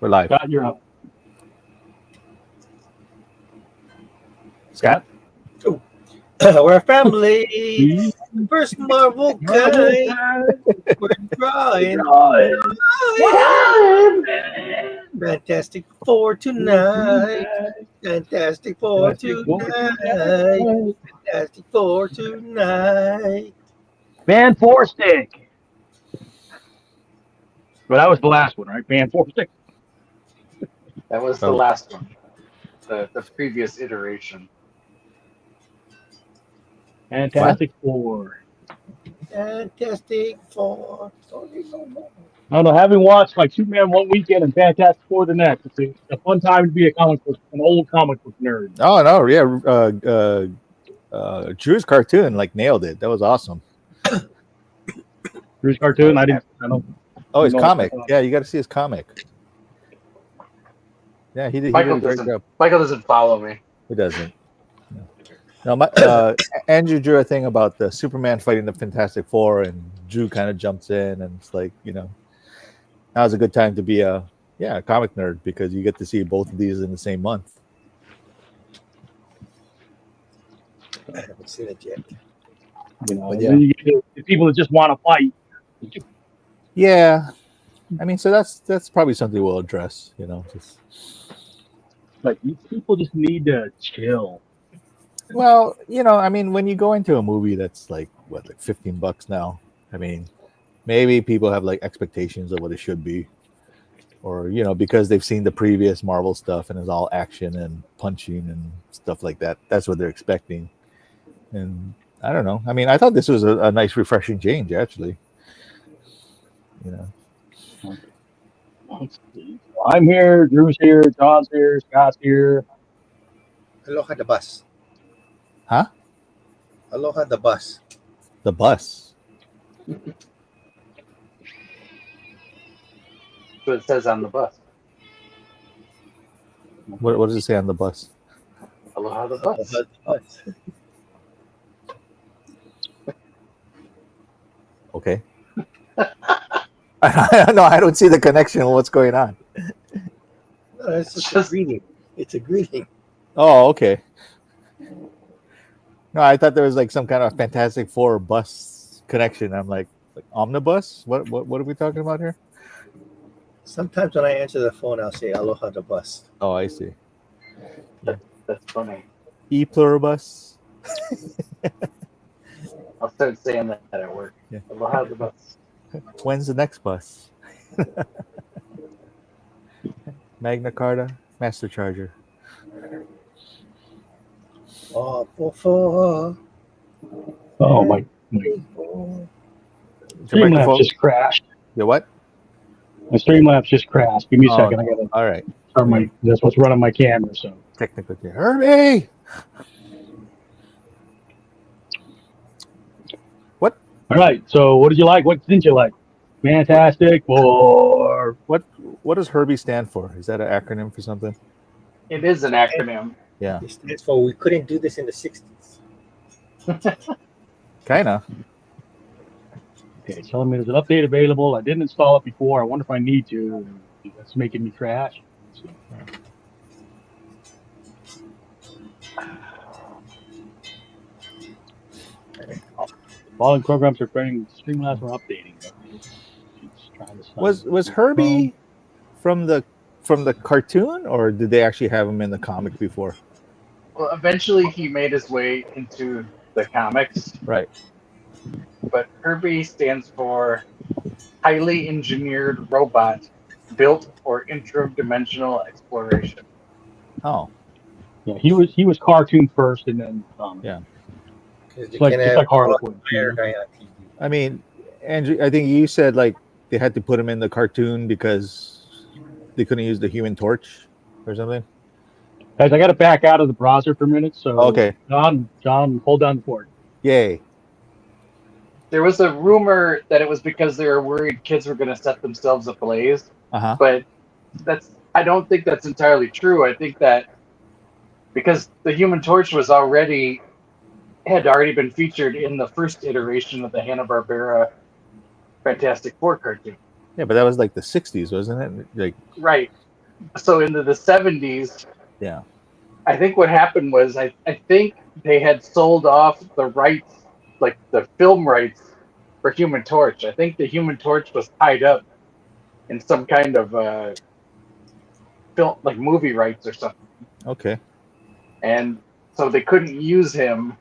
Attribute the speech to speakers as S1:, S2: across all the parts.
S1: We're live.
S2: Scott, you're up. Scott?
S3: We're a family. First Marvel kind. We're drawing. Fantastic Four tonight. Fantastic Four tonight. Fantastic Four tonight.
S2: Band Four Stick. Well, that was the last one, right? Band Four Stick.
S4: That was the last one. The previous iteration.
S2: Fantastic Four.
S3: Fantastic Four.
S2: I don't know. Having watched like Superman one weekend and Fantastic Four the next, it's a fun time to be an old comic book nerd.
S1: Oh no, yeah. Drew's cartoon like nailed it. That was awesome.
S2: Drew's cartoon. I don't.
S1: Oh, his comic. Yeah, you got to see his comic. Yeah, he did.
S4: Michael
S1: a great job.
S4: Michael doesn't follow me.
S1: He doesn't. No, Andrew drew a thing about the Superman fighting the Fantastic Four, and Drew kind of jumps in, and it's like, now's a good time to be a comic nerd because you get to see both of these in the same month.
S3: I haven't seen it yet.
S2: You get the people that just want to fight.
S1: Yeah, I mean, so that's probably something we'll address. Just
S2: like these people just need to chill.
S1: Well, I mean, when you go into a movie that's like $15 now, I mean, maybe people have like expectations of what it should be, or because they've seen the previous Marvel stuff and it's all action and punching and stuff like that. That's what they're expecting, and I don't know. I mean, I thought this was a nice, refreshing change, actually.
S2: I'm here. Drew's here. John's here. Scott's here.
S3: Aloha the bus.
S1: Huh?
S3: Aloha the bus.
S1: The bus.
S4: What it says on the bus.
S1: What does it say on the bus?
S4: Aloha the bus.
S3: Aloha the bus.
S1: Okay. No, I don't see the connection of what's going on.
S3: No, it's just a greeting. It's a greeting.
S1: Oh, okay. No, I thought there was like some kind of Fantastic Four bus connection. I'm like omnibus? What are we talking about here?
S3: Sometimes when I answer the phone, I'll say Aloha the bus.
S1: Oh, I see.
S4: That's funny.
S1: E pluribus.
S4: I'll start saying that at work.
S1: Yeah.
S4: Aloha the bus.
S1: When's the next bus? Magna Carta, Master Charger.
S3: Oh, four.
S2: Oh, my Streamlabs just crashed.
S1: Your what?
S2: My Streamlabs just crashed. Give me a second. I gotta.
S1: All right.
S2: That's what's running my camera. So
S1: technically, Herbie. What?
S2: All right. So, what did you like? What didn't you like? Fantastic Four.
S1: What does Herbie stand for? Is that an acronym for something?
S4: It is an acronym.
S1: Yeah.
S3: It stands for we couldn't do this in the 60s.
S1: Kinda.
S2: Okay, it's telling me there's an update available. I didn't install it before. I wonder if I need to. That's making me crash. Following programs are running Streamlabs are updating.
S1: Was Herbie from the cartoon, or did they actually have him in the comic before?
S4: Well, eventually he made his way into the comics.
S1: Right.
S4: But Herbie stands for highly engineered robot built for interdimensional exploration.
S1: Oh.
S2: Yeah, he was cartoon first, and then
S1: yeah.
S3: It's like
S2: Harlequin.
S1: I mean, Andrew, I think you said like they had to put him in the cartoon because they couldn't use the Human Torch or something.
S2: Guys, I got to back out of the browser for a minute. So
S1: okay,
S2: John, hold down the fort.
S1: Yay.
S4: There was a rumor that it was because they were worried kids were going to set themselves ablaze.
S1: Uh-huh.
S4: But I don't think that's entirely true. I think that because the Human Torch had already been featured in the first iteration of the Hanna-Barbera Fantastic Four cartoon.
S1: Yeah, but that was like the 60s, wasn't it? Like
S4: right. So into the 70s,
S1: Yeah.
S4: I think what happened was I think they had sold off the rights, like the film rights for Human Torch. I think the Human Torch was tied up in some kind of film, like movie rights or something,
S1: Okay.
S4: and so they couldn't use him.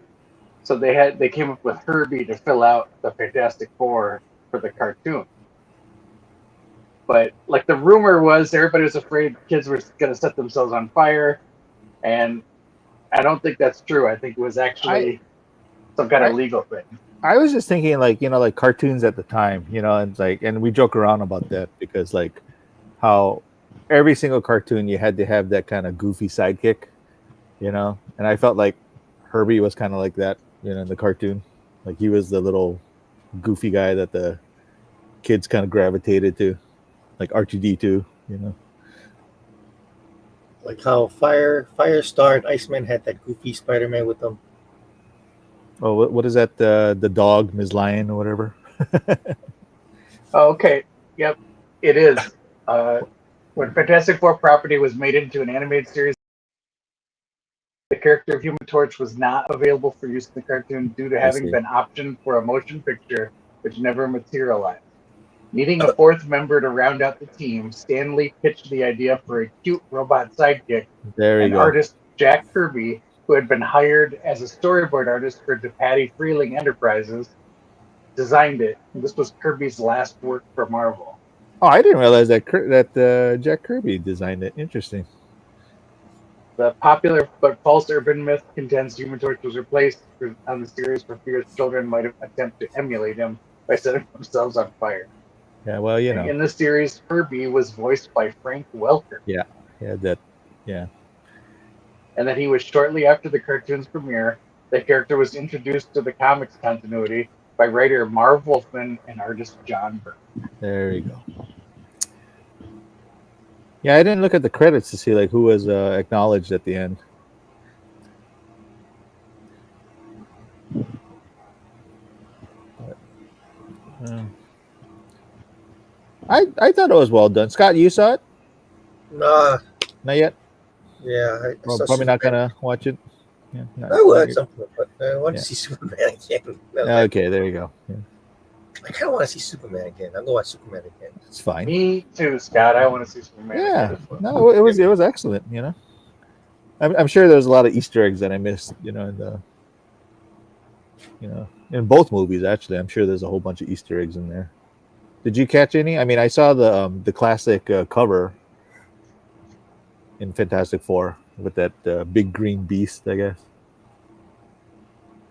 S4: So they came up with Herbie to fill out the Fantastic Four for the cartoon. But like the rumor was, everybody was afraid kids were going to set themselves on fire, and I don't think that's true. I think it was
S1: I
S4: actually some kind of
S1: I
S4: legal thing.
S1: I was just thinking, like, like cartoons at the time, and like, and we joke around about that because, like, how every single cartoon you had to have that kind of goofy sidekick, and I felt like Herbie was kind of like that, in the cartoon. Like, he was the little goofy guy that the kids kind of gravitated to, like R2D2.
S3: Like how Firestar and Iceman had that goofy Spider-Man with them.
S1: Oh, what is that? The dog, Ms. Lion, or whatever.
S4: Oh, okay, yep, it is. When Fantastic Four property was made into an animated series, the character of Human Torch was not available for use in the cartoon due to
S1: I
S4: having
S1: see.
S4: been optioned for a motion picture, which never materialized. Needing a fourth member to round out the team, Stan Lee pitched the idea for a cute robot sidekick,
S1: There you
S4: and
S1: go.
S4: artist Jack Kirby, who had been hired as a storyboard artist for DePatie Freeling Enterprises, designed it. And this was Kirby's last work for Marvel.
S1: Oh, I didn't realize that Jack Kirby designed it. Interesting.
S4: The popular but false urban myth contends Human Torch was replaced on the series for fear children might attempt to emulate him by setting themselves on fire.
S1: Yeah. Well,
S4: In the series, Kirby was voiced by Frank Welker.
S1: Yeah. Yeah. That. Yeah.
S4: And that he was shortly after the cartoon's premiere, the character was introduced to the comics continuity by writer Marv Wolfman and artist John Byrne.
S1: There you go. Yeah, I didn't look at the credits to see like who was acknowledged at the end. But, I thought it was well done. Scott, you saw it?
S3: Nah,
S1: Not yet.
S3: yeah, I
S1: Well,
S3: saw
S1: probably not
S3: Superman.
S1: gonna watch it. Yeah,
S3: I will at some point, but I want
S1: Yeah.
S3: to see Superman again.
S1: Okay, there you go. Yeah,
S3: I kind of want to see Superman again. I'll go watch Superman again.
S1: it's fine.
S4: Me too, Scott. I want to see Superman.
S1: Yeah,
S4: as well.
S1: no, it was excellent. I'm sure there's a lot of Easter eggs that I missed. In both movies. Actually, I'm sure there's a whole bunch of Easter eggs in there. Did you catch any? I mean, I saw the classic cover in Fantastic Four with that big green beast, I guess.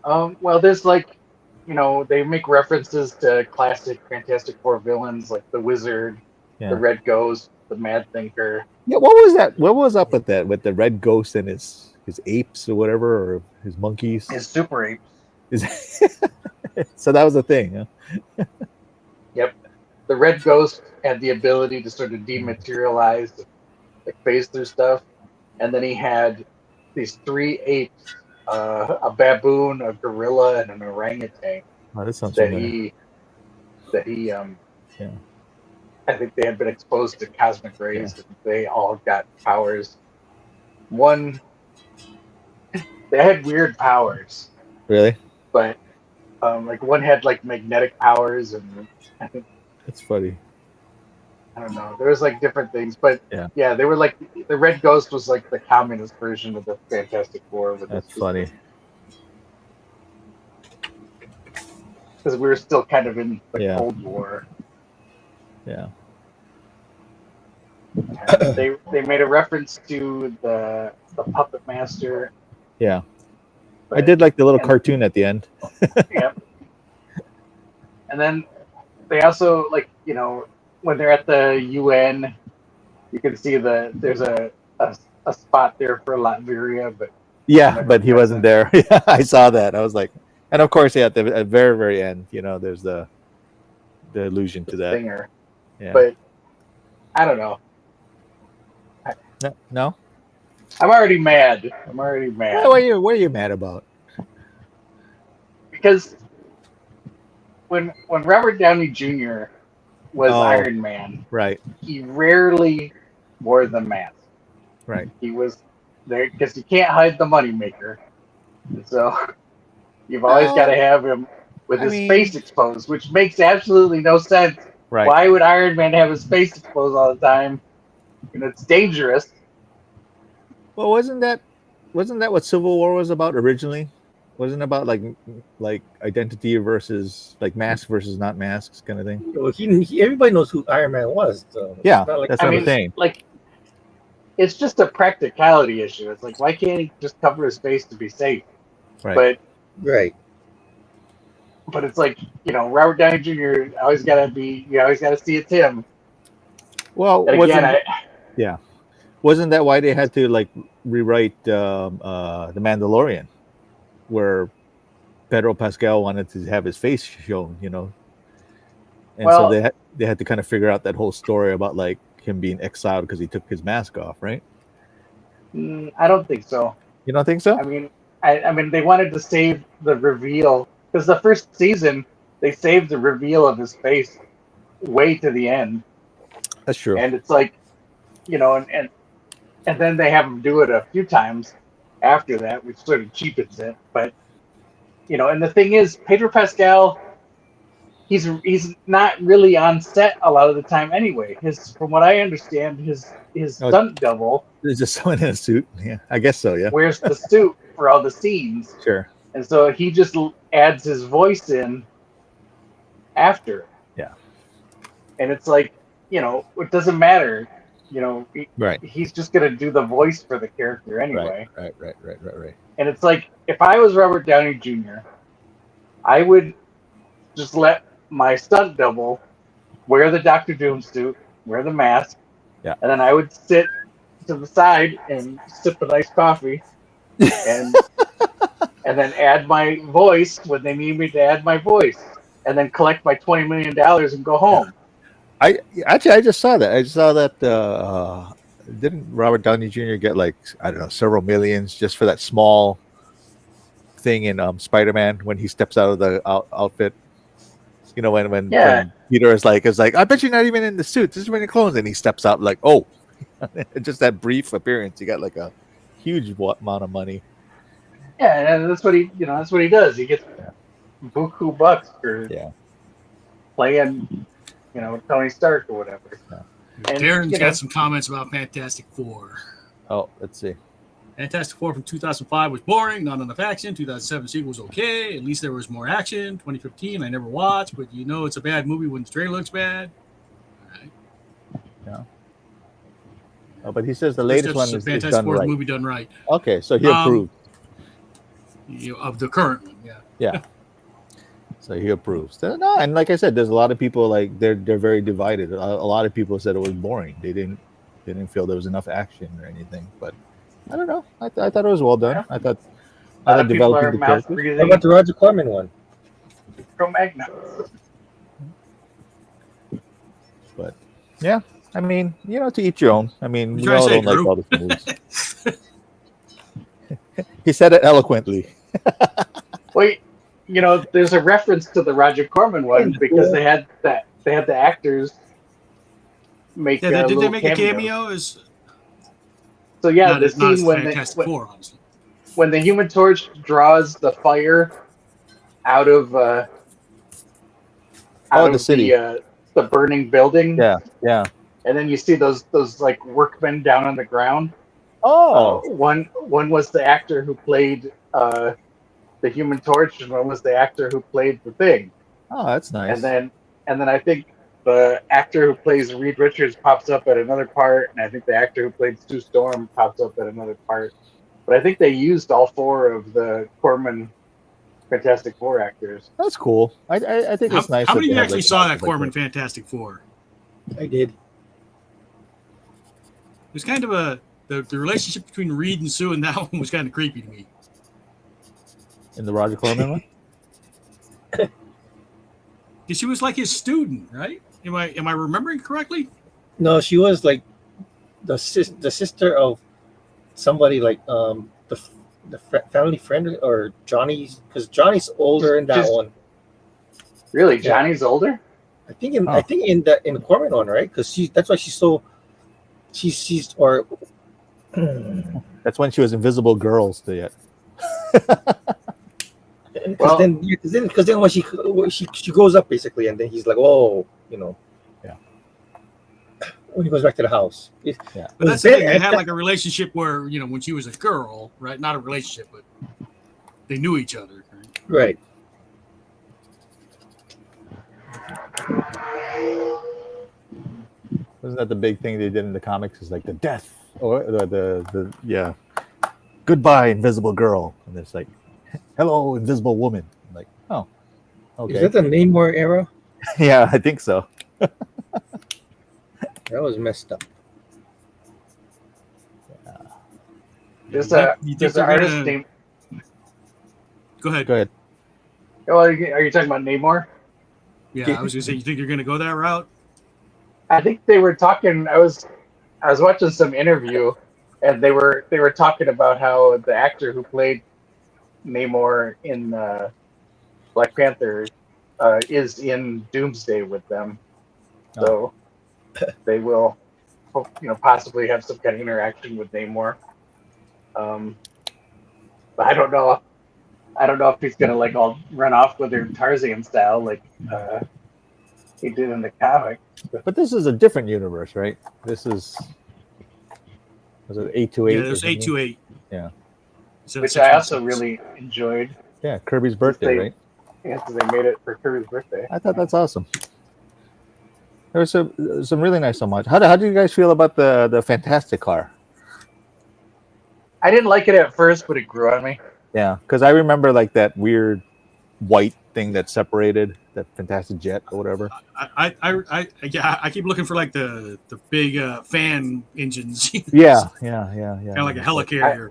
S4: Well, there's like, they make references to classic Fantastic Four villains like the Wizard,
S1: Yeah.
S4: the Red Ghost, the Mad Thinker.
S1: Yeah, what was that? What was up with that? With the red ghost and his apes or whatever, or his monkeys?
S4: His Super Apes.
S1: So that was the thing. Huh?
S4: Yep. The Red Ghost had the ability to sort of dematerialize, like phase through stuff, and then he had these three apes, a baboon, a gorilla, and an orangutan.
S1: Oh, that sounds
S4: that
S1: familiar.
S4: he
S1: Yeah.
S4: I think they had been exposed to cosmic rays, and they all got powers. One, they had weird powers,
S1: Really?
S4: but like one had like magnetic powers, and I think,
S1: That's funny.
S4: I don't know, there was like different things, but
S1: Yeah.
S4: they were like the Red Ghost was like the communist version of the Fantastic Four.
S1: That's funny.
S4: Because we were still kind of in the
S1: Yeah.
S4: Cold War.
S1: Yeah.
S4: They made a reference to the Puppet Master.
S1: Yeah.
S4: But,
S1: I did like the little cartoon at the end.
S4: Yeah. And then they also, like, when they're at the UN, you can see there's a spot there for Latveria, but
S1: Yeah, but he wasn't there. Yeah, I saw that. I was like, and of course, yeah, at the very, very end, there's the allusion to that.
S4: Singer.
S1: Yeah.
S4: But I don't know.
S1: No.
S4: I'm already mad.
S1: What are you mad about?
S4: Because when Robert Downey Jr. was Iron Man,
S1: right,
S4: he rarely wore the mask.
S1: Right.
S4: He was there because you can't hide the moneymaker. And so you've always got to
S1: Well,
S4: have him with
S1: I
S4: his
S1: mean,
S4: face exposed, which makes absolutely no sense.
S1: right.
S4: Why would Iron Man have his face exposed all the time? And it's dangerous.
S1: Well, wasn't that what Civil War was about originally? Wasn't it about like identity versus like mask versus not masks kind of thing?
S3: Well, everybody knows who Iron Man was. So
S1: Yeah,
S3: it's not like
S1: that's
S4: I
S1: what I'm
S4: mean,
S1: saying.
S4: like, it's just a practicality issue. It's like, why can't he just cover his face to be safe?
S1: Right.
S3: right.
S4: But it's like, Robert Downey Jr. always gotta be, you always gotta see it's him.
S1: Well,
S4: And again,
S1: wasn't that why they had to like rewrite the Mandalorian, where Pedro Pascal wanted to have his face shown, and so
S4: well,
S1: they had to kind of figure out that whole story about like him being exiled because he took his mask off, right?
S4: I don't think so.
S1: You don't think so?
S4: I mean, they wanted to save the reveal because the first season they saved the reveal of his face way to the end,
S1: That's true.
S4: and it's like, and then they have him do it a few times after that, which sort of cheapens it. But and the thing is, Pedro Pascal, he's not really on set a lot of the time anyway. From what I understand, his
S1: Oh,
S4: stunt double
S1: there's just someone in a suit. Yeah, I guess so. Yeah,
S4: wears the suit for all the scenes,
S1: sure.
S4: and so he just adds his voice in after.
S1: Yeah.
S4: And it's like, it doesn't matter.
S1: Right.
S4: He's just gonna do the voice for the character anyway.
S1: Right.
S4: And it's like, if I was Robert Downey Jr., I would just let my stunt double wear the Doctor Doom suit, wear the mask,
S1: Yeah.
S4: and then I would sit to the side and sip a nice coffee, and and then add my voice when they need me to add my voice, and then collect my $20 million and go home.
S1: I just saw that. I saw that. Didn't Robert Downey Jr. get like, I don't know, several millions just for that small thing in Spider-Man when he steps out of the outfit? When Peter is like, I bet you're not even in the suit. This is when your clothes, and he steps out like, oh, just that brief appearance, he got like a huge amount of money.
S4: Yeah, and that's what he does. He gets buku bucks for playing, Tony Stark or whatever.
S1: Yeah.
S4: And,
S5: Darren's got some comments about Fantastic Four.
S1: Oh, let's see.
S5: Fantastic Four from 2005 was boring, not enough action. 2007 sequel was okay. At least there was more action. 2015, I never watched, but it's a bad movie when the trailer looks bad. All right.
S1: Yeah. Oh, but he says the latest one is
S5: Fantastic
S1: done
S5: Four
S1: right.
S5: movie done right.
S1: Okay, so he approved.
S5: Of the current one, yeah.
S1: Yeah. So he approves. No, and like I said, there's a lot of people like they're very divided. A lot of people said it was boring. They didn't feel there was enough action or anything. But I don't know. I thought it was well done. I thought developing the characters.
S3: How about the Roger Corman one?
S4: From Magna.
S1: But yeah, I mean, to each your own. I mean, we
S5: trying
S1: all
S5: to say,
S1: don't like
S5: Drew?
S1: all the movies. He said it eloquently.
S4: Wait, there's a reference to the Roger Corman one because they had the actors make
S5: Yeah, did they
S4: little
S5: make
S4: cameos.
S5: a cameo?
S4: So yeah,
S5: Not
S4: the
S5: as- not as
S4: scene when
S5: Fantastic Four, honestly.
S4: when the Human Torch draws the fire out of
S1: the
S4: of
S1: city.
S4: the burning building.
S1: Yeah.
S4: And then you see those like workmen down on the ground.
S1: Oh.
S4: One was the actor who played the Human Torch, and one was the actor who played the Thing.
S1: Oh, that's nice.
S4: And then I think the actor who plays Reed Richards pops up at another part, and I think the actor who played Sue Storm pops up at another part. But I think they used all four of the Corman Fantastic Four actors.
S1: That's cool. I think it's nice.
S5: How
S1: that
S5: many
S1: they
S5: of you
S1: have,
S5: actually
S1: like,
S5: saw that
S1: like
S5: Corman Fantastic Four?
S3: I did.
S5: It was kind of the relationship between Reed and Sue in that one was kind of creepy to me.
S1: In the Roger Corman one?
S5: Because she was like his student, right? Am I remembering correctly?
S3: No, she was like the sister of somebody like the family friend or Johnny's, because Johnny's older in that one.
S4: Really, Johnny's older?
S3: I think in the Corman one, right? Because that's why she's so she's or
S1: That's when she was Invisible Girl still yet.
S3: because
S4: Well-
S3: then when she grows up basically, and then he's like, oh, you know,
S1: Yeah.
S3: When he goes back to the house,
S5: But that's the thing. They had like a relationship where, you know, when she was a girl, right? Not a relationship, but they knew each other. Right?
S3: right.
S1: Wasn't that the big thing they did in the comics? Is like the death or the yeah, goodbye, Invisible Girl, and it's like, hello, Invisible Woman. I'm like, oh, okay,
S3: Is that the Namor era?
S1: yeah, I think so.
S3: That was messed up.
S4: There's
S5: You
S4: a
S5: think
S4: there's an
S5: they're
S4: artist
S5: gonna-
S4: named.
S5: Go ahead.
S1: Go ahead.
S4: Oh, are you talking about Namor?
S5: Yeah, I was gonna say, you think you're gonna go that route?
S4: I think they were talking. I was watching some interview, and they were talking about how the actor who played Namor in Black Panther is in Doomsday with them, so they will, possibly have some kind of interaction with Namor. But I don't know. I don't know if he's gonna like all run off with her Tarzan style like he did in the comic.
S1: But this is a different universe, right? This is was it 828?
S5: Yeah, there's 828.
S1: Yeah.
S5: Instead of
S4: Which I also
S5: 616.
S4: really enjoyed.
S1: Yeah, Kirby's birthday,
S4: They-
S1: right?
S4: Yeah, so they made it for Kirby's birthday.
S1: I thought that's awesome. There was some really nice so much. How do you guys feel about the Fantastic car?
S4: I didn't like it at first, but it grew on me.
S1: Yeah, because I remember like that weird white thing that separated that Fantastic Jet or whatever.
S5: I keep looking for like the big fan engines.
S1: Yeah.
S5: Kind of like a helicarrier,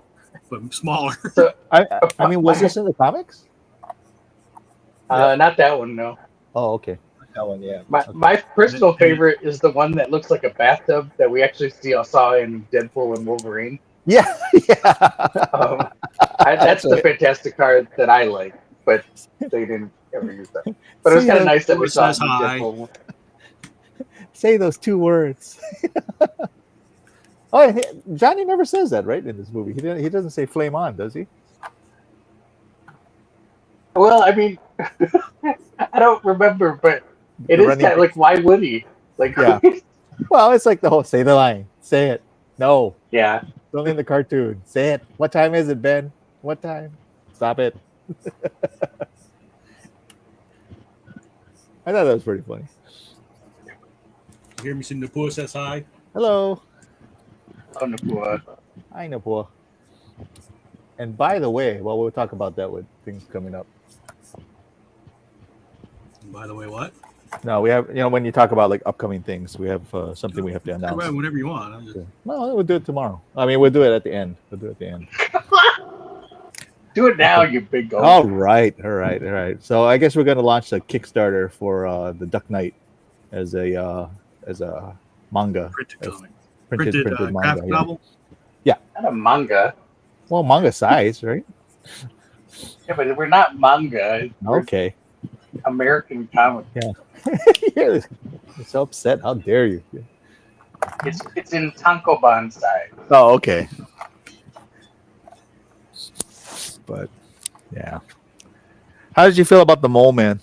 S5: but smaller.
S1: I mean, was this in the comics?
S4: Not that one, no.
S1: Oh, okay.
S3: That one, yeah.
S4: My personal favorite is the one that looks like a bathtub that we actually saw in Deadpool and Wolverine.
S1: Yeah, yeah.
S4: That's the Fantastic car that I like, but they didn't ever use that. But it was kind of nice that we saw it in
S5: Hi.
S4: Deadpool.
S1: Say those two words. Oh, Johnny never says that, right? In this movie, he doesn't say "flame on," does he?
S4: Well, I mean, I don't remember, but it
S1: The
S4: is
S1: running
S4: kind of like, why would he? Like,
S1: Yeah. Well, it's like the whole say the line, say it. No,
S4: yeah.
S1: it's only in the cartoon. Say it. What time is it, Ben? What time? Stop it. I thought that was pretty funny.
S5: You hear me sing the puss says hi?
S1: Hello.
S4: On the floor.
S1: I know, boy. And by the way, well, we'll talk about that with things coming up.
S5: By the way, what?
S1: No, we have, when you talk about like upcoming things, we have something we have to
S5: Go
S1: announce.
S5: ahead, whenever you want. I'm just-
S1: No, we'll do it tomorrow. I mean, we'll do it at the end.
S4: Do it now, you big goat.
S1: All right. So I guess we're going to launch a Kickstarter for the Duck Knight as a manga,
S5: Printed comic.
S1: printed
S5: Graphic
S1: manga. Yeah.
S5: novel.
S4: Not a manga.
S1: Well, manga size, right?
S4: Yeah, but we're not manga. We're
S1: Okay.
S4: American comic.
S1: You're so upset. How dare you?
S4: It's in Tankoban size.
S1: Oh, okay. But yeah, how did you feel about the Mole Man?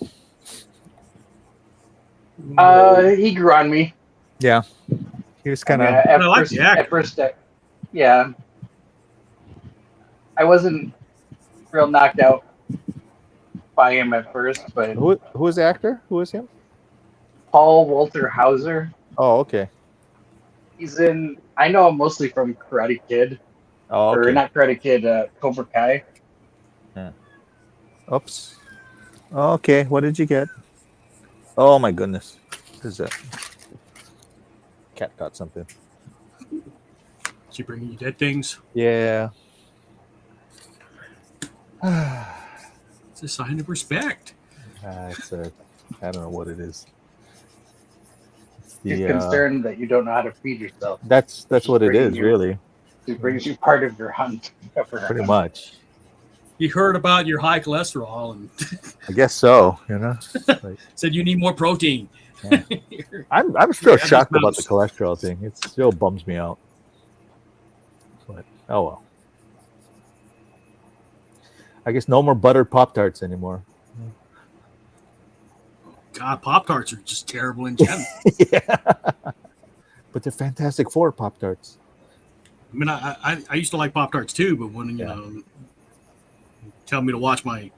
S4: He grew on me.
S1: Yeah, he was kind of.
S4: At
S5: I like
S4: first,
S5: the actor.
S4: at first, yeah. I wasn't real knocked out by him at first, but
S1: Who was the actor? Who was him?
S4: Paul Walter Hauser.
S1: Oh, okay.
S4: He's in. I know him mostly from Karate Kid,
S1: Oh,
S4: or
S1: okay.
S4: not Karate Kid, Cobra Kai.
S1: Oops. Okay, what did you get? Oh my goodness. What is that? Cat got something.
S5: She bringing you dead things.
S1: Yeah.
S5: It's a sign of respect.
S1: It's I don't know what it is. It's
S4: He's
S1: the,
S4: concerned that you don't know how to feed yourself.
S1: that's what it
S4: bringing
S1: is,
S4: you-
S1: really.
S4: It brings you part of your hunt.
S1: Pretty much.
S5: He heard about your high cholesterol and
S1: I guess so.
S5: said you need more protein.
S1: I'm still
S5: Yeah,
S1: shocked
S5: this
S1: about the
S5: mouse.
S1: cholesterol thing. It still bums me out. But oh well. I guess no more buttered Pop-Tarts anymore.
S5: God, Pop Tarts are just terrible in general.
S1: Yeah. But they're Fantastic Four Pop-Tarts.
S5: I mean, I used to like Pop Tarts too, but when you
S1: Yeah.
S5: know, tell me to watch my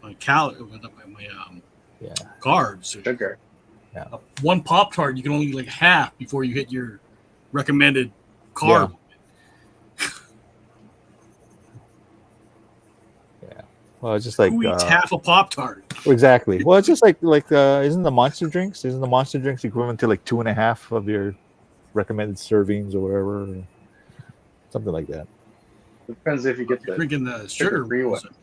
S1: Yeah.
S5: carbs.
S4: Sugar.
S5: One Pop Tart, you can only eat like half before you hit your recommended carb.
S1: Yeah. Well, it's just like
S5: Who eats half a Pop Tart?
S1: exactly. Well, it's just like isn't the Monster Drinks equivalent to like 2.5 of your recommended servings or whatever, or something like that?
S4: Depends if you get the
S5: Drinking the sugar
S4: sugar-free
S5: ones.
S4: one.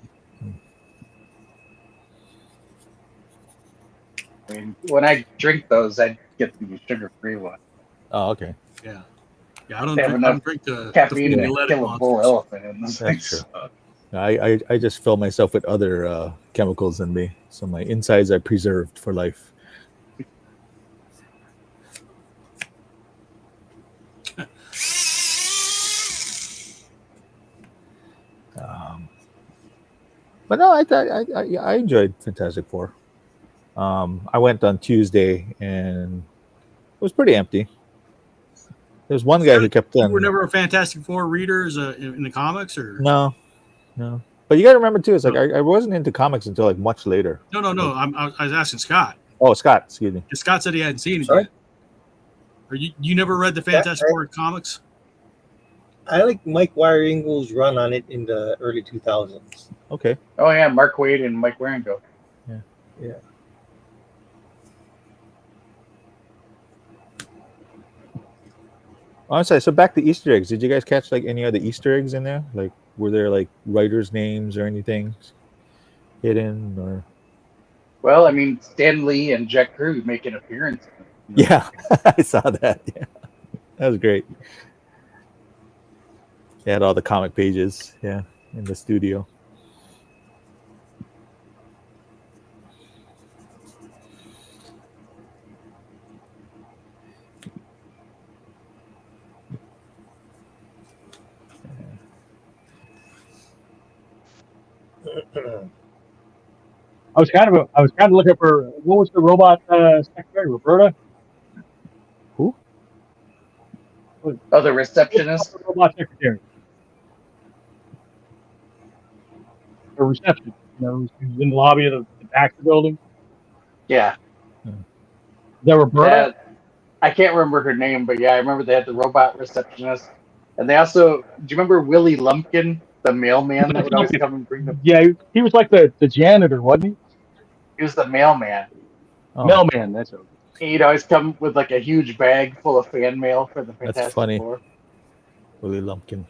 S4: I mean, when I drink those, I get the sugar-free one.
S1: Oh, okay.
S5: Yeah. Yeah, I don't
S4: They have
S5: drink,
S4: enough
S5: the
S4: caffeine to
S5: formulated
S4: kill a bull
S5: monsters.
S4: elephant in those
S1: That's
S4: things.
S1: true. I just fill myself with other chemicals in me, so my insides are preserved for life. But no, I enjoyed Fantastic Four. I went on Tuesday and it was pretty empty. There's one guy who kept
S5: You
S1: on.
S5: were never a Fantastic Four reader in the comics, or
S1: No. But you got to remember too. It's like I wasn't into comics until like much later.
S5: no. I was asking Scott.
S1: Oh, Scott, excuse me.
S5: Scott said he hadn't seen it
S3: Sorry?
S5: yet. Or you never read the Fantastic Four comics?
S3: I like Mike Wieringo's run on it in the early 2000s.
S1: Okay.
S4: Oh yeah, Mark Waid and Mike Waringo.
S3: Yeah.
S1: I'm sorry. So back to Easter eggs. Did you guys catch like any other Easter eggs in there? Like, were there like writers' names or anything hidden? Or
S4: Well, I mean, Stan Lee and Jack Kirby make an appearance.
S1: yeah, I saw that. Yeah, that was great. They had all the comic pages. Yeah, in the studio.
S2: I was kind of looking for what was the robot secretary, Roberta?
S1: Who?
S4: Oh, the receptionist.
S2: Robot secretary. Or reception. You know, she was in the lobby of the Baxter building.
S4: Yeah.
S2: Is that Roberta?
S4: I can't remember her name, but yeah, I remember they had the robot receptionist, and they also. Do you remember Willie Lumpkin, the mailman that would always come and bring the?
S2: Yeah, he was like the janitor, wasn't he?
S4: He was the mailman.
S1: Oh,
S2: Mailman, that's it.
S4: He'd always come with like a huge bag full of fan mail for the
S1: That's
S4: Fantastic
S1: funny.
S4: Four.
S1: Willie Lumpkin.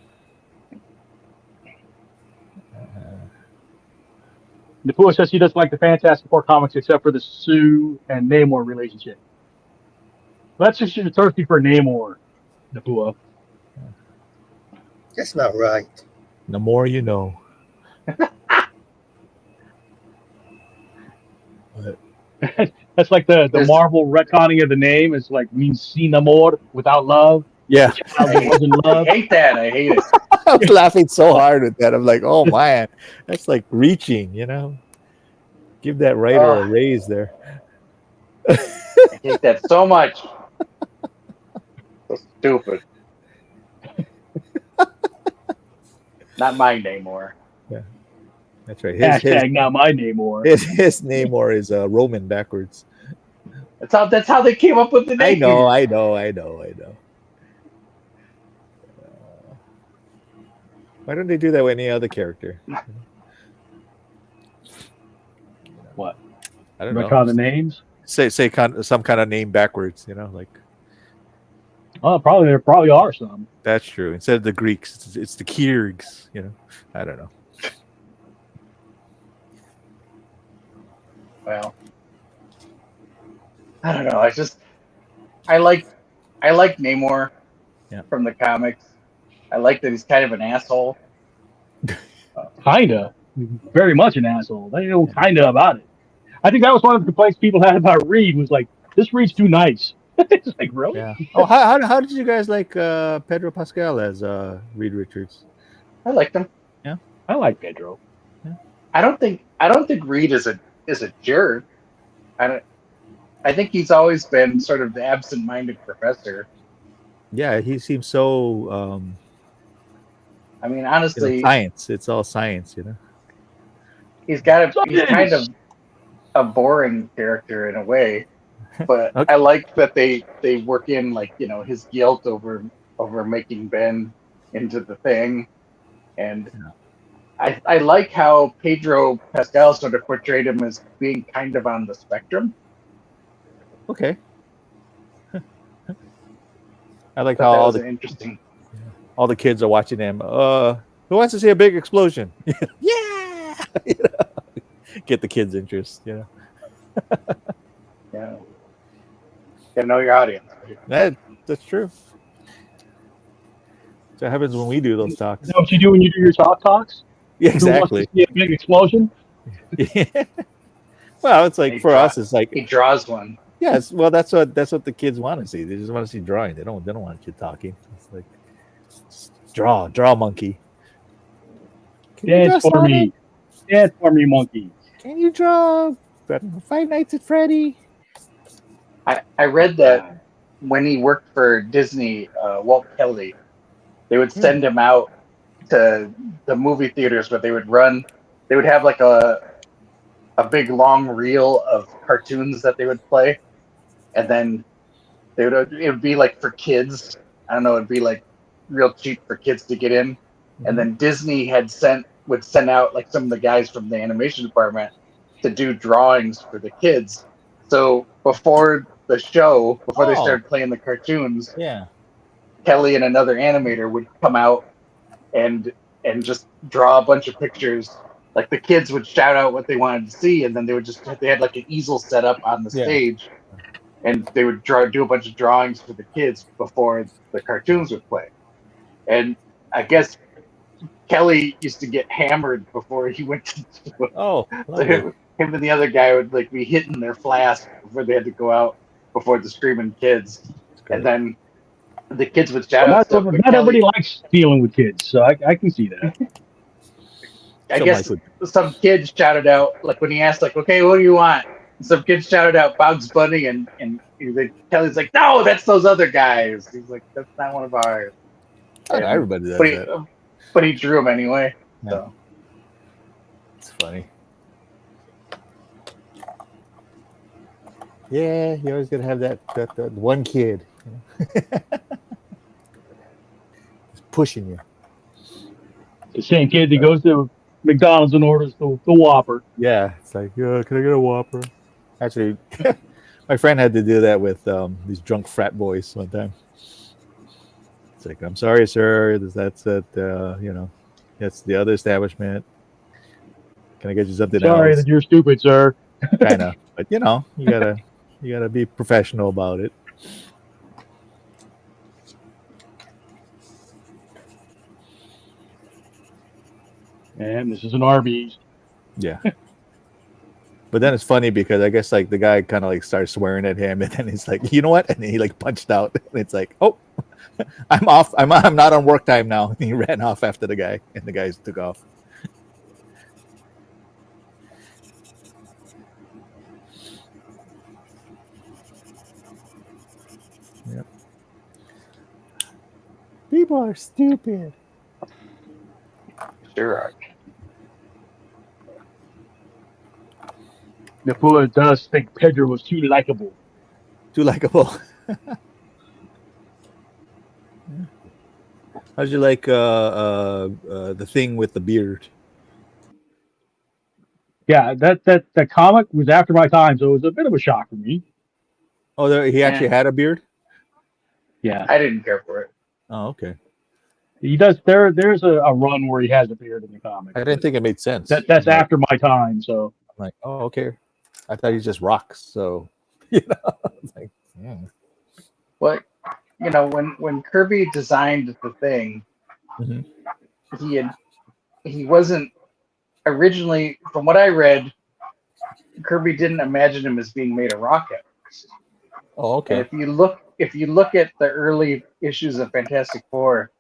S2: Napua says he doesn't like the Fantastic Four comics except for the Sue and Namor relationship. That's just you're thirsty for Namor, Napua.
S3: That's not right.
S1: The more you know.
S2: That's like the
S4: There's-
S2: Marvel retconning of the name. It's like means sin amor without love.
S1: Yeah,
S2: The child that wasn't
S4: I
S2: love.
S4: hate that. I hate it.
S1: I was laughing so hard with that. I'm like, oh man, that's like reaching, you know. Give that writer a raise there.
S4: I hate that so much. So stupid. Not mine anymore.
S1: That's right.
S2: Hashtag not my Namor.
S1: His Namor is Roman backwards.
S4: That's how they came up with the name.
S1: I know. Why don't they do that with any other character?
S2: What?
S1: I don't
S2: Retcon the
S1: know.
S2: names?
S1: Say some kind of name backwards. You know, like
S2: Oh, there probably are some.
S1: that's true. Instead of the Greeks, it's the Kyrgyz. You know, I don't know.
S4: Well, I don't know. I like Namor from the comics. I like that he's kind of an asshole.
S2: Kinda. Very much an asshole. They know kinda about it. I think that was one of the complaints people had about Reed was like, this reads too nice. It's like, really?
S1: Yeah. Oh, how did you guys like Pedro Pascal as Reed Richards?
S4: I liked him.
S2: I like Pedro.
S4: I don't think Reed is a jerk. I think he's always been sort of the absent-minded professor.
S1: Yeah, he seems so.
S4: I mean, honestly,
S1: Science. It's all science, you know.
S4: he's kind of a boring character in a way, but
S1: Okay.
S4: I like that they work in, like, you know, his guilt over making Ben into the thing, and I like how Pedro Pascal sort of portrayed him as being kind of on the spectrum.
S1: Okay. I like
S4: But
S1: how
S4: that
S1: all
S4: was
S1: the
S4: interesting.
S1: kids are watching him. Who wants to see a big explosion? Yeah. You know? Get the kids' interest. You know.
S4: Yeah, gotta know your audience.
S1: That's true. That happens when we do those
S2: Is
S1: talks.
S2: that what you do when you do your talks?
S1: Yeah,
S2: Who wants to
S1: exactly.
S2: see a big explosion?
S1: Yeah. Well, it's like for us, it's like
S4: He draws one.
S1: yes. Well, that's what the kids want to see. They just want to see drawing. They don't want a kid talking. It's like draw monkey. Can you
S2: Dance
S1: draw
S2: for
S1: Sonic?
S2: me. Dance for me, monkey.
S1: Can you draw Five Nights at Freddy?
S4: I read that when he worked for Disney, Walt Kelly, they would send him out to the movie theaters, but they would have like a big long reel of cartoons that they would play, and then it would be like for kids. I don't know, it'd be like real cheap for kids to get in, and then Disney would send out like some of the guys from the animation department to do drawings for the kids. So before the show, before they started playing the cartoons,
S1: Yeah.
S4: Kelly and another animator would come out and just draw a bunch of pictures. Like the kids would shout out what they wanted to see, and then they had like an easel set up on the stage, and they would do a bunch of drawings for the kids before the cartoons would play. And I guess Kelly used to get hammered before he went to
S1: Oh,
S4: so him and the other guy would like be hitting their flask before they had to go out before the screaming kids, and then the kids would shout out stuff.
S2: Not everybody likes dealing with kids, so I can see that.
S4: I guess some kids shouted out, like when he asked, like, "Okay, what do you want?" And some kids shouted out Bugs Bunny, and Kelly's like, "No, that's those other guys." He's like, "That's not one of ours."
S1: Everybody does that.
S4: But he drew them anyway. Yeah. So
S1: it's funny. Yeah, you always gotta have that one kid, you know? Just pushing you.
S2: The same kid that goes to McDonald's and orders the Whopper.
S1: Yeah, it's like, can I get a Whopper? Actually, my friend had to do that with these drunk frat boys one time. It's like, I'm sorry, sir. That's that's the other establishment. Can I get you something else?
S2: Sorry that you're stupid, sir.
S1: Kind of, but you gotta be professional about it.
S2: And this is an Arby's.
S1: Yeah. But then it's funny because I guess like the guy kind of like starts swearing at him, and then he's like, you know what? And he like punched out. And it's like, oh, I'm off. I'm not on work time now. And he ran off after the guy, and the guys took off. Yep. People are stupid.
S4: sure are.
S2: The fool does think Pedro was too likable.
S1: Too likable. How'd you like the thing with the beard?
S2: Yeah, that comic was after my time, so it was a bit of a shock for me.
S1: Oh, he actually had a beard?
S2: Yeah.
S4: I didn't care for it.
S1: Oh, okay.
S2: He does. There's a run where he has a beard in the comic.
S1: I didn't think it made sense.
S2: That's after my time, so
S1: I'm like, oh, okay. I thought he just rocks. So, you know, like, yeah.
S4: Well, you know, when Kirby designed the thing, he wasn't originally, from what I read, Kirby didn't imagine him as being made of rock at first.
S1: Oh,
S4: And
S1: okay.
S4: if you look at the early issues of Fantastic Four,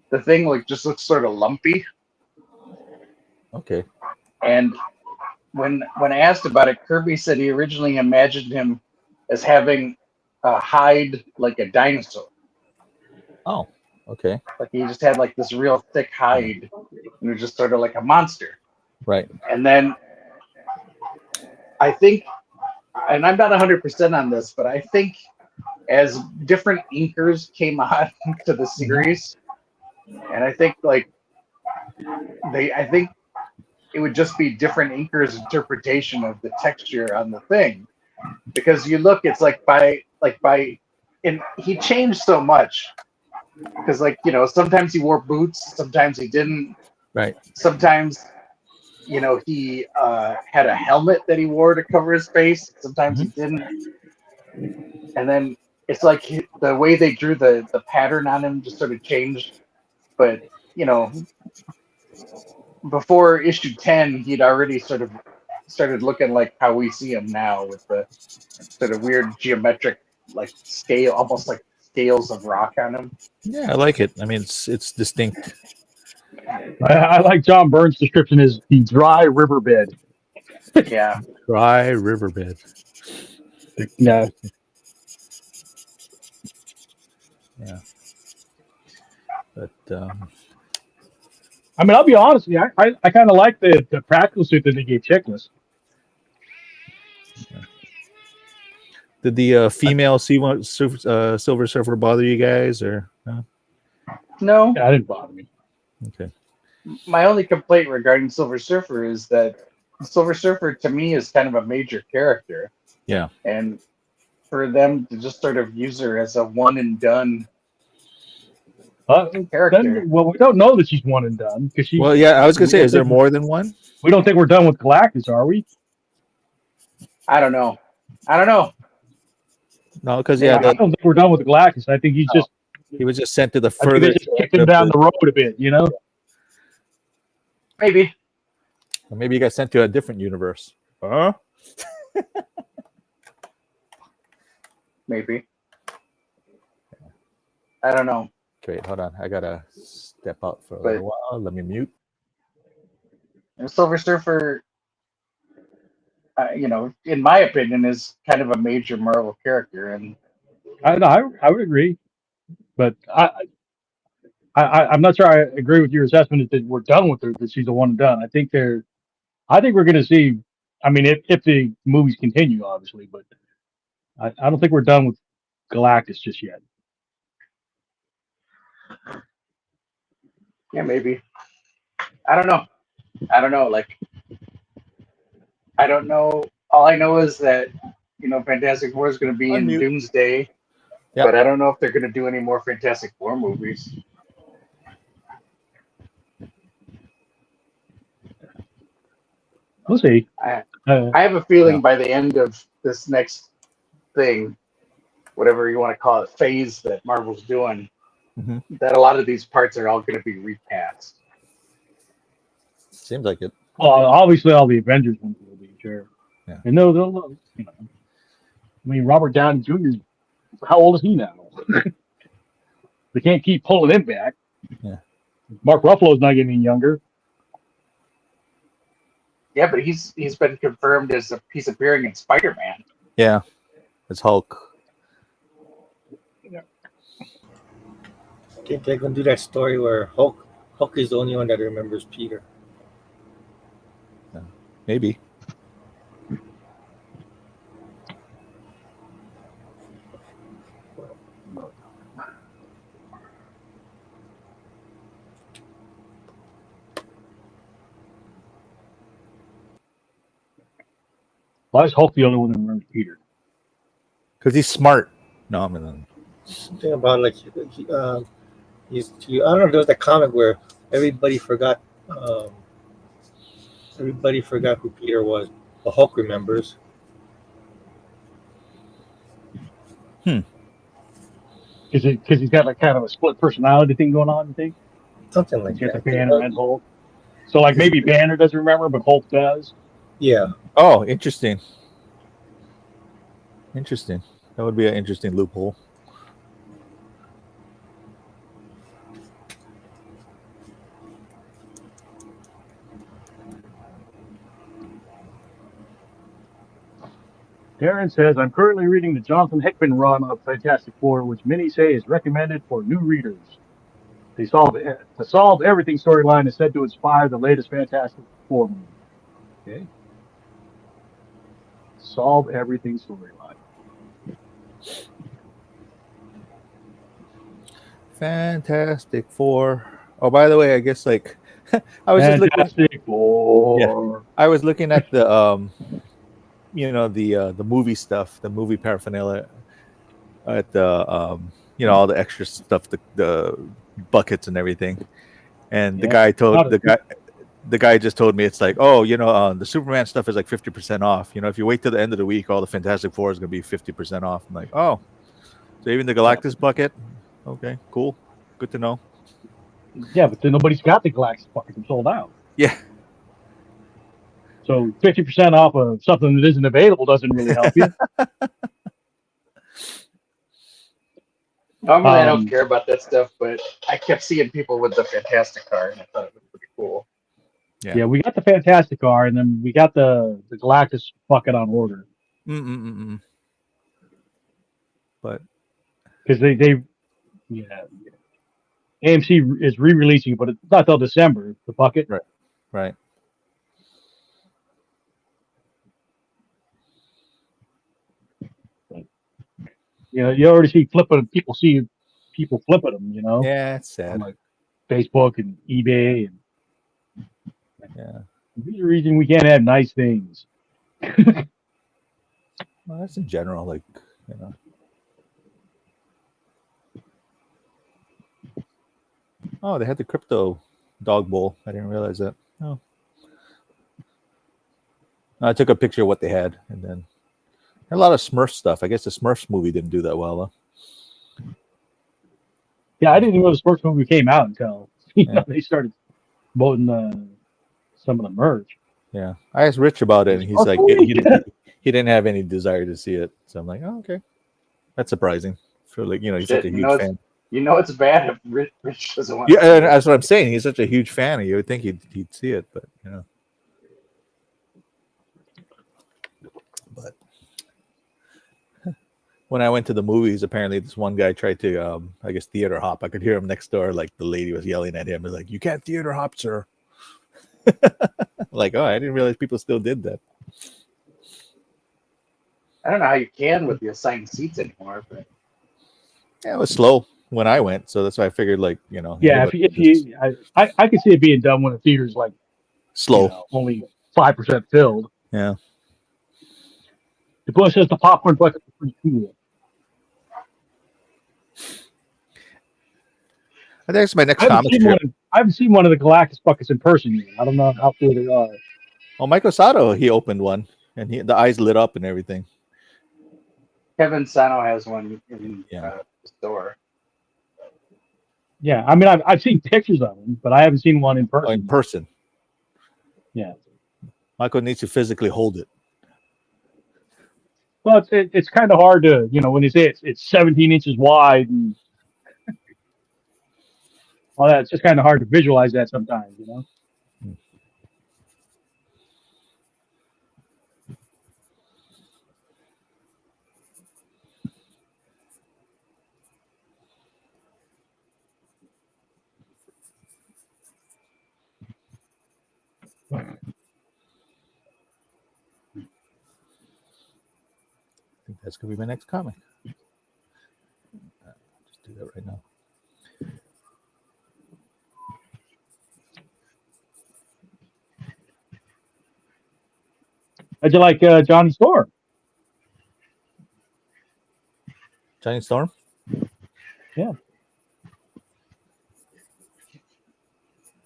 S4: the thing like just looks sort of lumpy.
S1: Okay.
S4: And when asked about it, Kirby said he originally imagined him as having a hide like a dinosaur.
S1: Oh, okay.
S4: Like he just had like this real thick hide, and it was just sort of like a monster.
S1: Right.
S4: And then I think, and I'm not 100% on this, but I think as different inkers came on to the series, and I think like I think it would just be different inkers' interpretation of the texture on the thing, because you look, it's and he changed so much because sometimes he wore boots, sometimes he didn't,
S1: Right.
S4: sometimes he had a helmet that he wore to cover his face, sometimes he didn't, and then it's like the way they drew the pattern on him just sort of changed. But before issue 10, he'd already sort of started looking like how we see him now, with the sort of weird geometric like scale, almost like scales of rock on him.
S1: Yeah, I like it. I mean, it's distinct.
S2: I like John Byrne's description as the dry riverbed.
S4: Yeah.
S1: Dry riverbed.
S2: Yeah.
S1: Yeah. But
S2: I mean, I'll be honest with you. I kind of like the practical suit that they gave Chickless.
S1: did the female Silver Surfer bother you guys, or no?
S4: No,
S2: Yeah, that didn't bother me.
S1: Okay.
S4: my only complaint regarding Silver Surfer is that Silver Surfer to me is kind of a major character.
S1: Yeah.
S4: And for them to just sort of use her as a one and done character.
S2: Well, we don't know that she's one and done because she.
S1: Well, yeah, I was gonna say, is there more than one?
S2: We don't think we're done with Galactus, are we?
S4: I don't know.
S1: No, because
S2: I don't think we're done with Galactus. I think
S1: he was just sent to the
S2: I think they
S1: furthest.
S2: just kicked him down the road a bit,
S4: Maybe.
S1: Or maybe he got sent to a different universe. Huh?
S4: Maybe. I don't know.
S1: Wait, hold on. I gotta step out for a little while. Let me mute.
S4: And Silver Surfer, in my opinion, is kind of a major Marvel character, and
S2: I would agree, but I'm not sure I agree with your assessment that we're done with her, that she's a one and done. I think we're going to see. I mean, if the movies continue, obviously, but I don't think we're done with Galactus just yet.
S4: yeah, maybe. I don't know. Like, I don't know. All I know is that Fantastic Four is going to be in Doomsday, but I don't know if they're going to do any more Fantastic Four movies.
S2: We'll see.
S4: I have a feeling by the end of this next thing, whatever you want to call it, phase that Marvel's doing, that a lot of these parts are all going to be recast.
S1: Seems like it.
S2: Well, obviously, all the Avengers ones will be, sure.
S1: Yeah.
S2: And they'll I mean, Robert Downey Jr., how old is he now? They can't keep pulling him back.
S1: Yeah.
S2: Mark Ruffalo's not getting any younger.
S4: Yeah, but he's been confirmed as he's appearing in Spider-Man.
S1: Yeah, it's Hulk.
S4: Yeah.
S3: I think they're gonna do that story where Hulk is the only one that remembers Peter.
S1: Maybe.
S2: Why is Hulk the only one that remembers Peter?
S1: Because he's smart. No, I mean,
S3: Something about like I don't know. There was that comic where everybody forgot who Peter was, but Hulk remembers.
S2: Because he's got like kind of a split personality thing going on, you think?
S3: Something like
S2: He's got
S3: that.
S2: the Banner and Hulk. So like maybe Banner doesn't remember, but Hulk does.
S3: Yeah.
S1: oh, interesting. Interesting. That would be an interesting loophole.
S2: Darren says, I'm currently reading the Jonathan Hickman run of Fantastic Four, which many say is recommended for new readers. The Solve Everything storyline is said to inspire the latest Fantastic Four movie. Okay. Solve Everything storyline.
S1: Fantastic Four. Oh, by the way, I guess like I was just looking.
S2: Fantastic Four.
S1: I was looking at the the movie stuff, the movie paraphernalia at the all the extra stuff, the buckets and everything. And the
S2: Yeah.
S1: guy told
S2: Not a-
S1: the guy just told me it's like, oh, the Superman stuff is like 50% off. If you wait till the end of the week, all the Fantastic Four is gonna be 50% off. I'm like, oh, so even the Galactus bucket. Okay, cool, good to know.
S2: Yeah, but then nobody's got the Galactus bucket. They're sold out.
S1: Yeah.
S2: So 50% off of something that isn't available doesn't really help you.
S4: Normally, I don't care about that stuff, but I kept seeing people with the Fantastic car, and I thought it was pretty cool.
S2: Yeah, we got the Fantastic car, and then we got the Galactus bucket on order.
S1: But
S2: because they AMC is re-releasing it, but it's not till December. The bucket,
S1: right.
S2: You already see people flipping them.
S1: Yeah, it's sad.
S2: On like Facebook and eBay, and
S1: yeah.
S2: There's a reason we can't have nice things.
S1: Well, that's in general, like Oh, they had the crypto dog bowl. I didn't realize that. Oh. I took a picture of what they had, and then a lot of Smurf stuff. I guess the Smurfs movie didn't do that well, though.
S2: Yeah, I didn't even know the sports movie came out until they started promoting some of the merch.
S1: Yeah, I asked Rich about it, and he's like, he didn't have any desire to see it. So I'm like, oh, okay, that's surprising. For he's such a huge fan.
S4: It's bad if Rich doesn't want.
S1: Yeah, that's what I'm saying. He's such a huge fan. You would think he'd see it, but But when I went to the movies, apparently this one guy tried to, I guess, theater hop. I could hear him next door. Like the lady was yelling at him, like, "You can't theater hop, sir." Like, oh, I didn't realize people still did that.
S4: I don't know how you can with the assigned seats anymore, but
S1: yeah, it was slow when I went, so that's why I figured, like,
S2: Yeah, I could see it being done when the theater's like
S1: slow,
S2: only 5% filled.
S1: Yeah.
S2: The Bush says the popcorn bucket is pretty cool.
S1: I think it's my next comic strip.
S2: I haven't seen one of the Galactus buckets in person yet. I don't know how cool they are.
S1: Oh, Michael Sato, he opened one, and the eyes lit up and everything.
S4: Kevin Sano has one in the store.
S2: Yeah, I mean, I've seen pictures of them, but I haven't seen one in person.
S1: Oh, in person.
S2: Yeah.
S1: Michael needs to physically hold it.
S2: Well, it's kind of hard to, when they say it's 17 inches wide and all that, it's just kind of hard to visualize that sometimes,
S1: I think that's going to be my next comic. Just do that right now.
S2: How'd you like Johnny Storm?
S1: Johnny Storm?
S2: Yeah.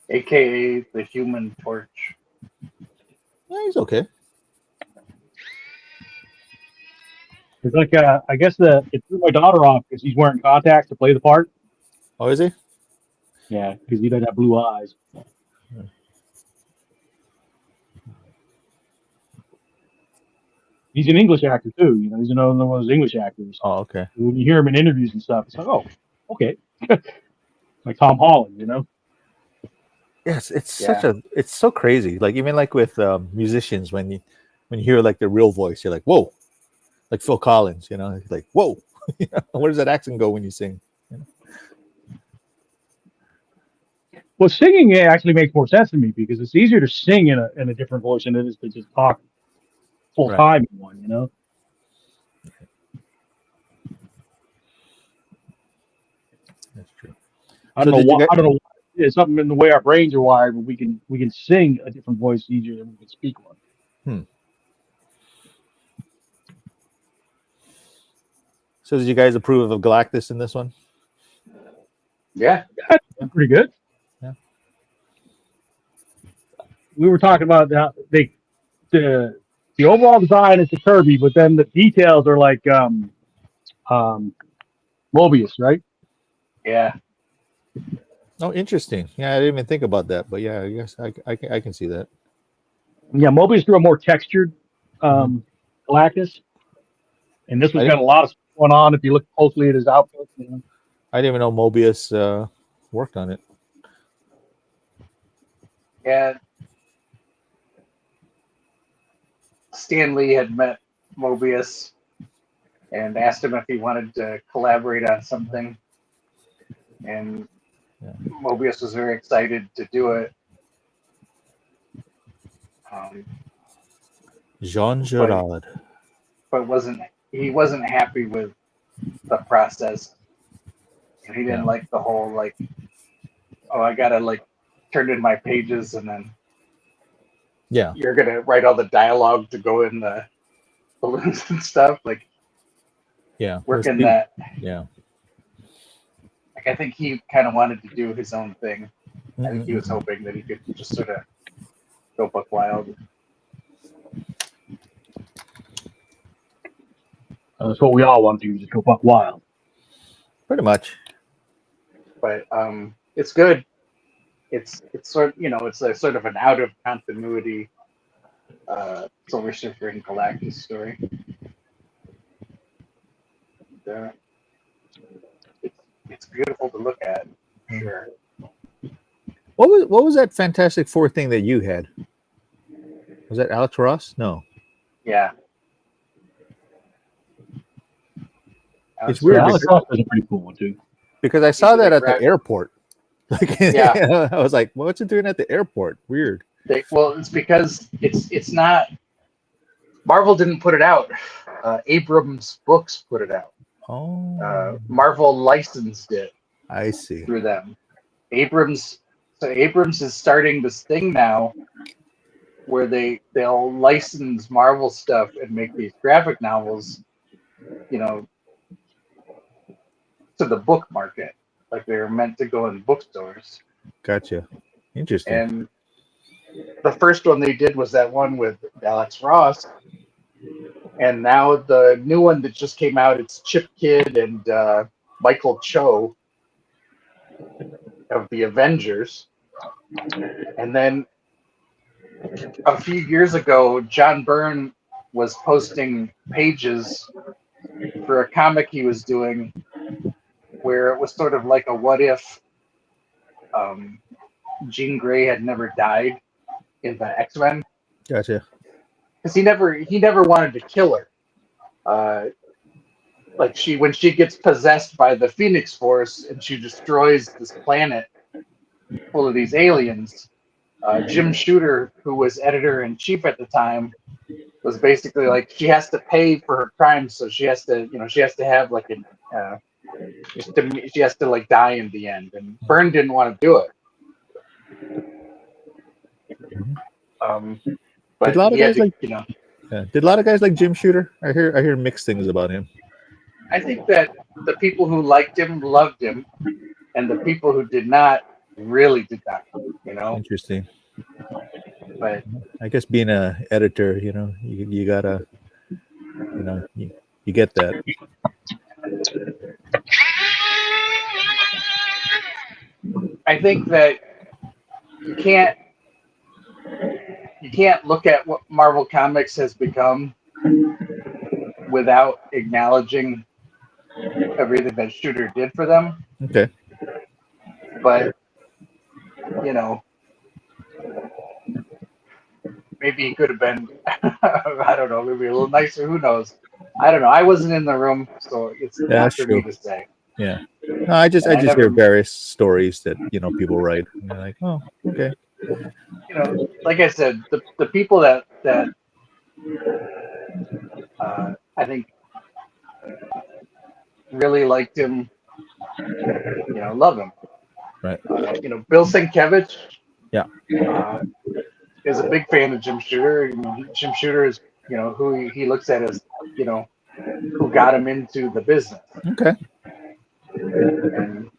S4: AKA the Human Torch.
S1: Yeah, he's okay.
S2: It's like, I guess it threw my daughter off because he's wearing contacts to play the part.
S1: Oh, is he?
S2: Yeah, because he doesn't have blue eyes. He's an English actor too. You know, he's another one of those English actors.
S1: Oh, okay.
S2: When you hear him in interviews and stuff, it's like, oh, okay, like Tom Holland, you know.
S1: Yes, it's
S4: Yeah.
S1: it's so crazy. Like even like with musicians, when you hear like the real voice, you're like, whoa, like Phil Collins, you know, like whoa, where does that accent go when you sing? You know?
S2: Well, singing actually makes more sense to me because it's easier to sing in a different voice than it is to just talk full time in one, you know.
S1: That's true.
S2: I don't know why. I don't know. It's something in the way our brains are wired, but we can sing a different voice easier than we can speak one.
S1: So did you guys approve of Galactus in this one?
S4: Yeah.
S2: Pretty good.
S1: Yeah.
S2: We were talking about the overall design is the Kirby, but then the details are like Mobius, right?
S4: Yeah.
S1: Oh, interesting. Yeah, I didn't even think about that, but yeah, I guess I can see that.
S2: Yeah, Mobius drew a more textured Galactus, and this one's got a lot of stuff going on. If you look closely at his output, you know.
S1: I didn't even know Mobius worked on it.
S4: Yeah. Stan Lee had met Mobius and asked him if he wanted to collaborate on something, and Mobius was very excited to do it.
S1: Jean Girard.
S4: But he wasn't happy with the process. He didn't like the whole like, oh, I gotta like turn in my pages and then you're gonna write all the dialogue to go in the balloons and stuff. Like working that.
S1: Yeah.
S4: Like I think he kind of wanted to do his own thing. I think he was hoping that he could just sort of go buck wild.
S2: That's what we all want to do, just go buck wild.
S1: Pretty much.
S4: But it's good. It's sort of, it's a sort of an out of continuity Silver Surfer and Galactus story. It's beautiful to look at. Sure.
S1: What was that Fantastic Four thing that you had? Was that Alex Ross? No.
S4: Yeah.
S1: It's weird.
S2: Alex Ross is a pretty cool one too.
S1: Because I saw that at the airport. Like, I was like, well, what's it doing at the airport? Weird.
S4: Well, it's because it's not. Marvel didn't put it out. Abrams Books put it out.
S1: Oh.
S4: Marvel licensed it.
S1: I see.
S4: Through them. Abrams is starting this thing now where they'll license Marvel stuff and make these graphic novels, to the book market. Like they're meant to go in bookstores.
S1: Gotcha. Interesting.
S4: And the first one they did was that one with Alex Ross. And now the new one that just came out, it's Chip Kidd and Michael Cho of the Avengers. And then a few years ago, John Byrne was posting pages for a comic he was doing where it was sort of like a what if Jean Grey had never died in the X-Men.
S1: Gotcha.
S4: Because he never wanted to kill her. Like when she gets possessed by the Phoenix Force and she destroys this planet full of these aliens, Jim Shooter, who was editor-in-chief at the time, was basically like she has to pay for her crimes, so she has to have like she has to like die in the end, and Byrne didn't want to do it. But
S1: did a lot of guys
S4: did
S1: a lot of guys like Jim Shooter? I hear mixed things about him.
S4: I think that the people who liked him loved him, and the people who did not really did not.
S1: Interesting.
S4: But
S1: I guess being an editor, you gotta, you get that.
S4: I think that you can't look at what Marvel Comics has become without acknowledging everything that Shooter did for them.
S1: Okay.
S4: But you know, maybe he could have been, I don't know, maybe a little nicer. Who knows? I don't know. I wasn't in the room, so it's
S1: Yeah,
S4: not
S1: that's
S4: for
S1: true.
S4: me to say.
S1: Yeah. No, I just
S4: And I
S1: hear
S4: never,
S1: various stories that people write, and they're like, oh, okay.
S4: you know, like I said, the people that I think really liked him, you know, love him.
S1: Right.
S4: You know, Bill Sienkiewicz.
S1: Yeah.
S4: Is a big fan of Jim Shooter. You know, Jim Shooter is, you know, who he looks at as, you know, who got him into the business.
S1: Okay.
S4: And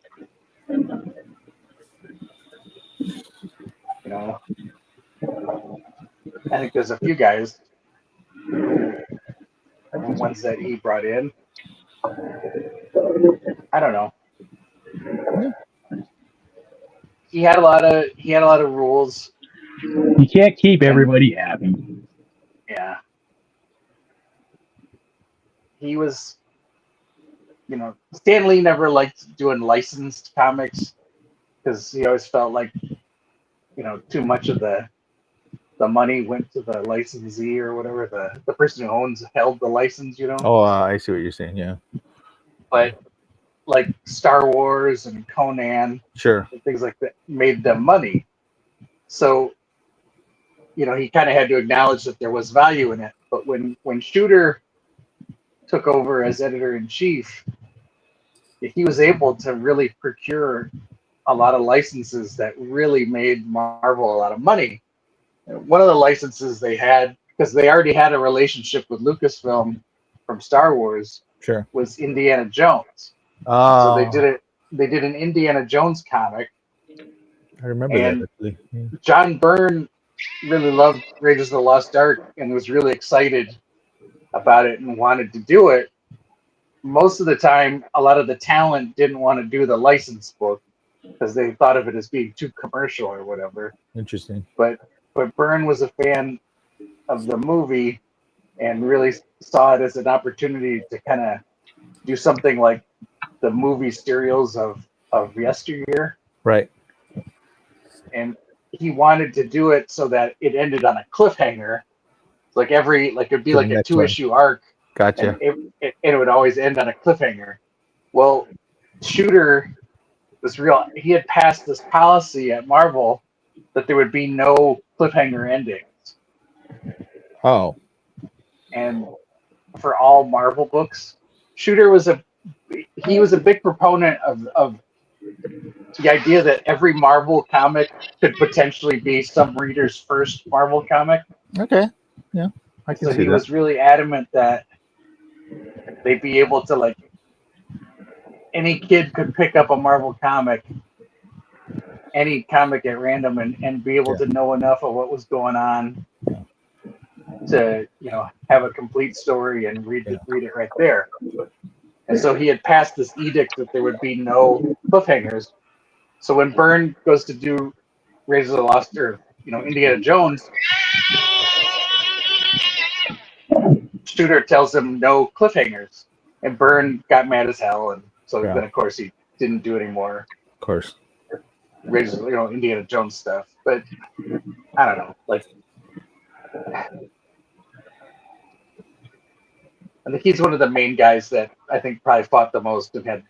S4: you know, I think there's a few guys, ones that he brought in. I don't know.
S1: Yeah.
S4: He had a lot of rules.
S2: You can't keep everybody happy.
S4: Yeah. He was, you know, Stan Lee never liked doing licensed comics because he always felt like, you know, too much of the money went to the licensee or whatever, the person who held the license, you know.
S1: Oh, I see what you're saying. Yeah.
S4: But like Star Wars and Conan,
S1: Sure.
S4: and things like that made them money. So, you know, he kind of had to acknowledge that there was value in it. But when Shooter took over as editor in chief, he was able to really procure a lot of licenses that really made Marvel a lot of money. One of the licenses they had, because they already had a relationship with Lucasfilm from Star Wars,
S1: Sure.
S4: was Indiana Jones. So they did an Indiana Jones comic.
S1: I remember that actually. Yeah.
S4: John Byrne really loved Raiders of the Lost Ark and was really excited about it and wanted to do it. Most of the time, a lot of the talent didn't want to do the license book because they thought of it as being too commercial or whatever.
S1: Interesting.
S4: But Byrne was a fan of the movie and really saw it as an opportunity to kind of do something like the movie serials of yesteryear.
S1: Right.
S4: And he wanted to do it so that it ended on a cliffhanger. Like it'd be like a 2-issue arc.
S1: Gotcha.
S4: And it would always end on a cliffhanger. Well, Shooter was real. He had passed this policy at Marvel that there would be no cliffhanger endings.
S1: Oh.
S4: And for all Marvel books, Shooter was a big proponent of the idea that every Marvel comic could potentially be some reader's first Marvel comic.
S1: Okay. Yeah. I can
S4: So
S1: see
S4: he
S1: that.
S4: was really adamant that they'd be able to, like, any kid could pick up a Marvel comic, any comic at random, and be able to know enough of what was going on to, you know, have a complete story and read it right there. And so he had passed this edict that there would be no cliffhangers. So when Byrne goes to do Raiders of the Lost, or, you know, Indiana Jones, Shooter tells him no cliffhangers, and Byrne got mad as hell, and so then of course he didn't do any more.
S1: Of course.
S4: Raiders, you know, Indiana Jones stuff. But I don't know, like, I think he's one of the main guys that I think probably fought the most and had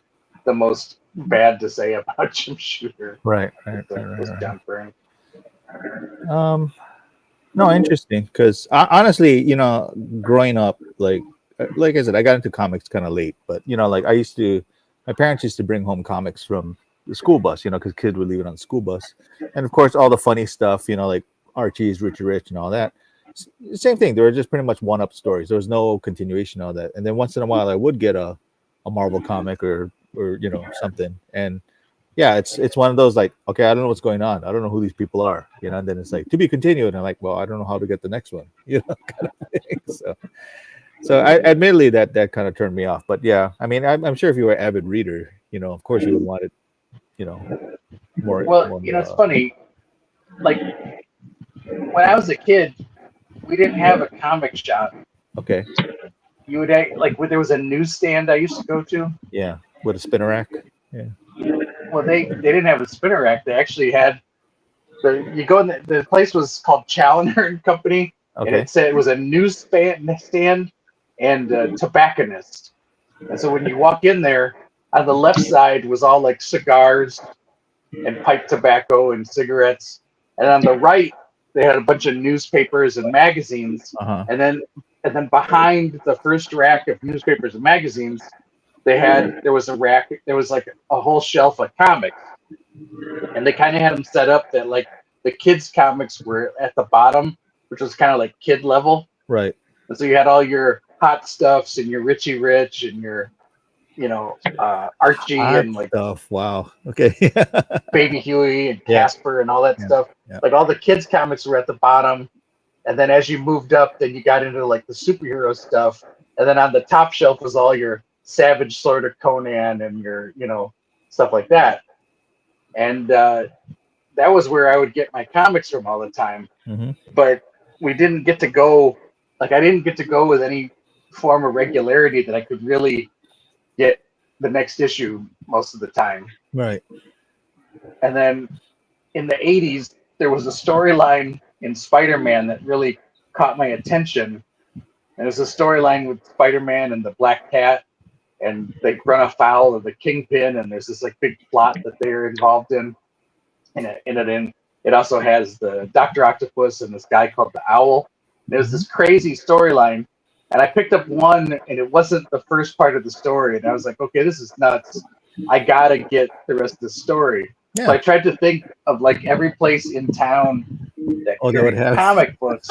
S4: the most bad to say about Jim Shooter.
S1: Right.
S4: Was John Byrne.
S1: No, interesting. Because honestly, you know, growing up, like I said, I got into comics kind of late. But you know, like my parents used to bring home comics from the school bus. You know, because kids would leave it on the school bus, and of course, all the funny stuff. You know, like Archie's, Richie Rich, and all that. Same thing. They were just pretty much one-up stories. There was no continuation of that. And then once in a while, I would get a Marvel comic or you know, something. And yeah, it's one of those, like, okay, I don't know what's going on. I don't know who these people are, you know. And then it's like, to be continued. And I'm like, well, I don't know how to get the next one, you know, kind of thing. So I admittedly that kind of turned me off. But yeah, I mean, I'm sure if you were an avid reader, you know, of course you would want it, you know, more.
S4: Well, you know, it's funny. Like, when I was a kid, we didn't have a comic shop.
S1: Okay.
S4: you would like when there was a newsstand I used to go to.
S1: Yeah, with a spinner rack. Yeah.
S4: Well, they didn't have a spinner rack. They actually had you go in the place was called Challenger and Company, and
S1: Okay.
S4: it said it was a newsstand and a tobacconist. And so when you walk in there, on the left side was all like cigars and pipe tobacco and cigarettes, and on the right they had a bunch of newspapers and magazines.
S1: Uh-huh.
S4: And then behind the first rack of newspapers and magazines, there was a rack. There was like a whole shelf of comics, and they kind of had them set up that like the kids' comics were at the bottom, which was kind of like kid level.
S1: Right.
S4: And so you had all your Hot Stuffs and your Richie Rich and your, Archie
S1: Hot
S4: and like
S1: stuff. Wow. Okay.
S4: Baby Huey and
S1: Yeah.
S4: Casper and all that
S1: Yeah.
S4: stuff.
S1: Yeah.
S4: Like all the kids' comics were at the bottom. And then as you moved up, then you got into like the superhero stuff. And then on the top shelf was all your Savage Sword of Conan and your, stuff like that. And that was where I would get my comics from all the time.
S1: Mm-hmm.
S4: But we didn't get to go, like I didn't get to go with any form of regularity that I could really get the next issue most of the time.
S1: Right.
S4: And then in the 80s, there was a storyline in Spider-Man that really caught my attention. And it was a storyline with Spider-Man and the Black Cat, and they run afoul of the Kingpin, and there's this like big plot that they're involved in. And it also has the Dr. Octopus and this guy called the Owl. And it was this crazy storyline. And I picked up one, and it wasn't the first part of the story. And I was like, okay, this is nuts. I gotta get the rest of the story.
S1: Yeah.
S4: So I tried to think of like every place in town that
S1: they would have
S4: comic books.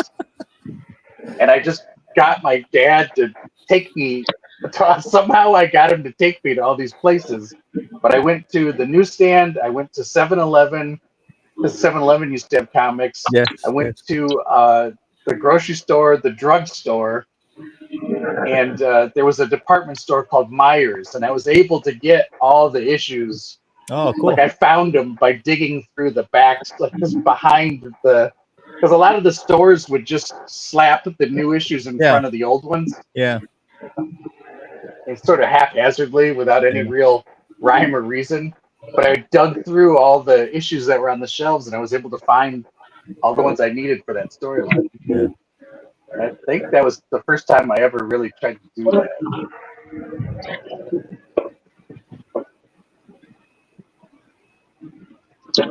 S4: And I just got my dad to take me. Somehow I got him to take me to all these places. But I went to the newsstand. I went to 7-Eleven. The 7-Eleven used to have comics.
S1: Yes.
S4: I went to the grocery store, the drugstore, and there was a department store called Myers, and I was able to get all the issues.
S1: Oh, cool.
S4: Like I found them by digging through the backs, like just behind because a lot of the stores would just slap the new issues in front of the old ones.
S1: Yeah.
S4: And sort of haphazardly without any real rhyme or reason. But I dug through all the issues that were on the shelves, and I was able to find all the ones I needed for that storyline.
S1: Yeah.
S4: And I think that was the first time I ever really tried to do that.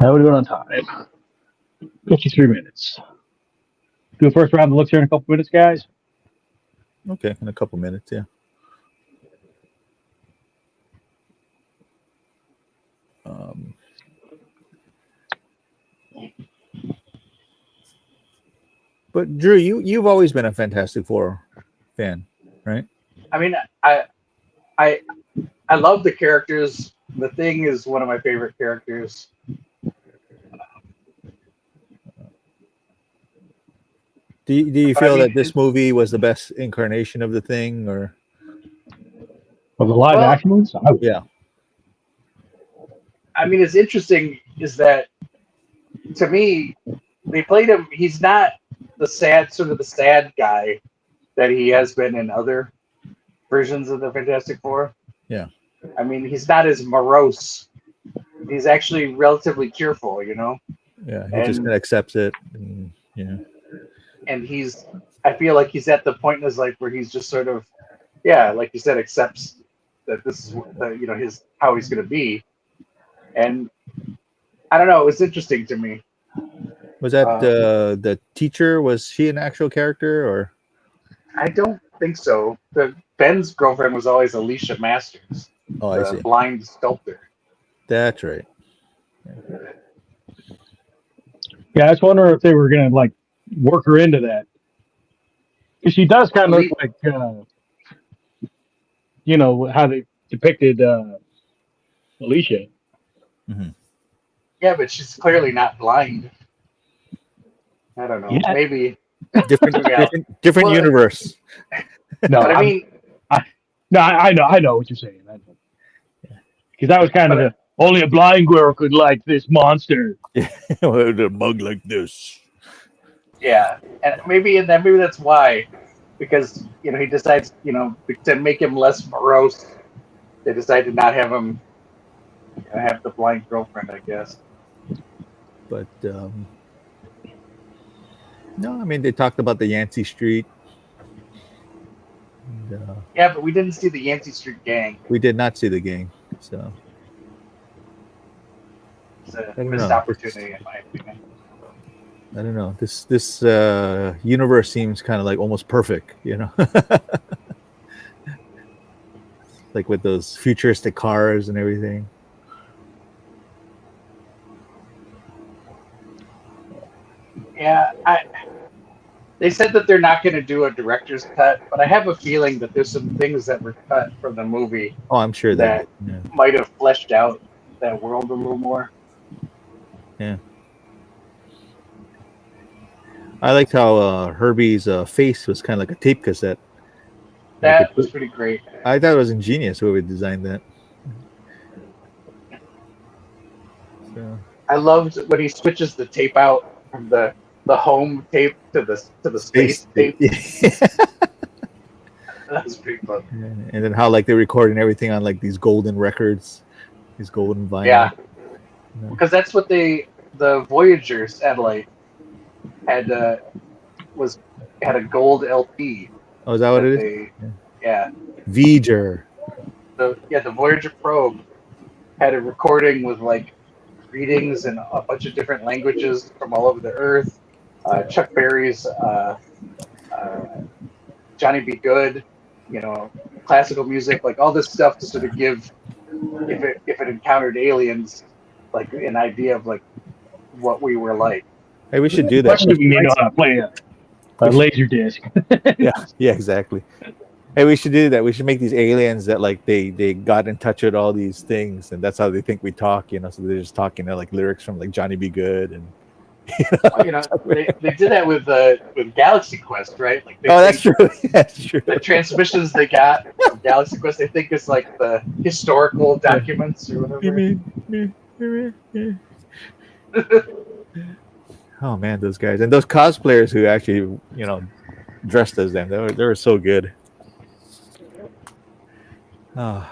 S2: How are we doing on time? 53 minutes. Do a first round of looks here in a couple minutes, guys.
S1: Okay, in a couple minutes, yeah. But Drew, you've always been a Fantastic Four fan, right?
S4: I mean, I love the characters. The Thing is one of my favorite characters.
S1: Do you feel that this movie was the best incarnation of the Thing, or?
S2: Well, the live action ones?
S1: Yeah.
S4: I mean, it's interesting is that to me, they played him. He's not the sad guy that he has been in other versions of the Fantastic Four.
S1: Yeah.
S4: I mean, he's not as morose. He's actually relatively cheerful,
S1: Yeah, he just accepts it. And,
S4: And I feel like he's at the point in his life where he's just sort of, like you said, accepts that this is, how he's going to be. And I don't know, it was interesting to me.
S1: Was that the teacher? Was she an actual character, or?
S4: I don't think so. Ben's girlfriend was always Alicia Masters,
S1: I see.
S4: Blind sculptor.
S1: That's right.
S2: Yeah, I was wondering if they were gonna like work her into that, because she does kind of look like, how they depicted Alicia.
S1: Mm-hmm.
S4: Yeah, but she's clearly not blind. I don't know.
S2: Yeah.
S4: Maybe
S1: different universe.
S2: No,
S4: but I mean,
S2: I know what you're saying. Because that was kind of only a blind girl could like this monster.
S1: Yeah, with a mug like this.
S4: yeah, and maybe that's why. because he decides to make him less morose. They decide to not have him have the blind girlfriend, I guess.
S1: But no, I mean they talked about the Yancey Street. And,
S4: Yeah, but we didn't see the Yancey Street Gang.
S1: we did not see the gang, so
S4: It's a
S1: don't
S4: missed
S1: know.
S4: opportunity, in my opinion.
S1: I don't know. This universe seems kind of like almost perfect, like with those futuristic cars and everything.
S4: Yeah, they said that they're not going to do a director's cut, but I have a feeling that there's some things that were cut from the movie
S1: Oh, I'm sure
S4: that
S1: yeah.
S4: might have fleshed out that world a little more.
S1: Yeah. I liked how Herbie's face was kind of like a tape cassette.
S4: That was pretty great.
S1: I thought it was ingenious whoever designed that. So.
S4: I loved when he switches the tape out from the home tape to the space tape. That was pretty fun.
S1: And then how like they're recording everything on like these golden records, these golden vinyl.
S4: Yeah, because that's what the Voyager satellite had a gold LP.
S1: Oh, is that what it is?
S4: Yeah.
S1: Voyager.
S4: The Voyager probe had a recording with like readings in a bunch of different languages from all over the Earth. Chuck Berry's Johnny B. Good, classical music, like all this stuff to sort of give, if it encountered aliens, like an idea of like what we were like.
S1: Hey, we should do that.
S2: Especially when they know how to play a laser disc.
S1: Yeah, exactly. Hey, we should do that. We should make these aliens that like they got in touch with all these things, and that's how they think we talk. So they're just talking like lyrics from like Johnny B. Good and.
S4: They did that with Galaxy Quest, right? Like
S1: that's true. That's true.
S4: The transmissions they got from Galaxy Quest, they think is like the historical documents or whatever.
S1: Oh man, those guys and those cosplayers who actually dressed as them, they were so good. Oh.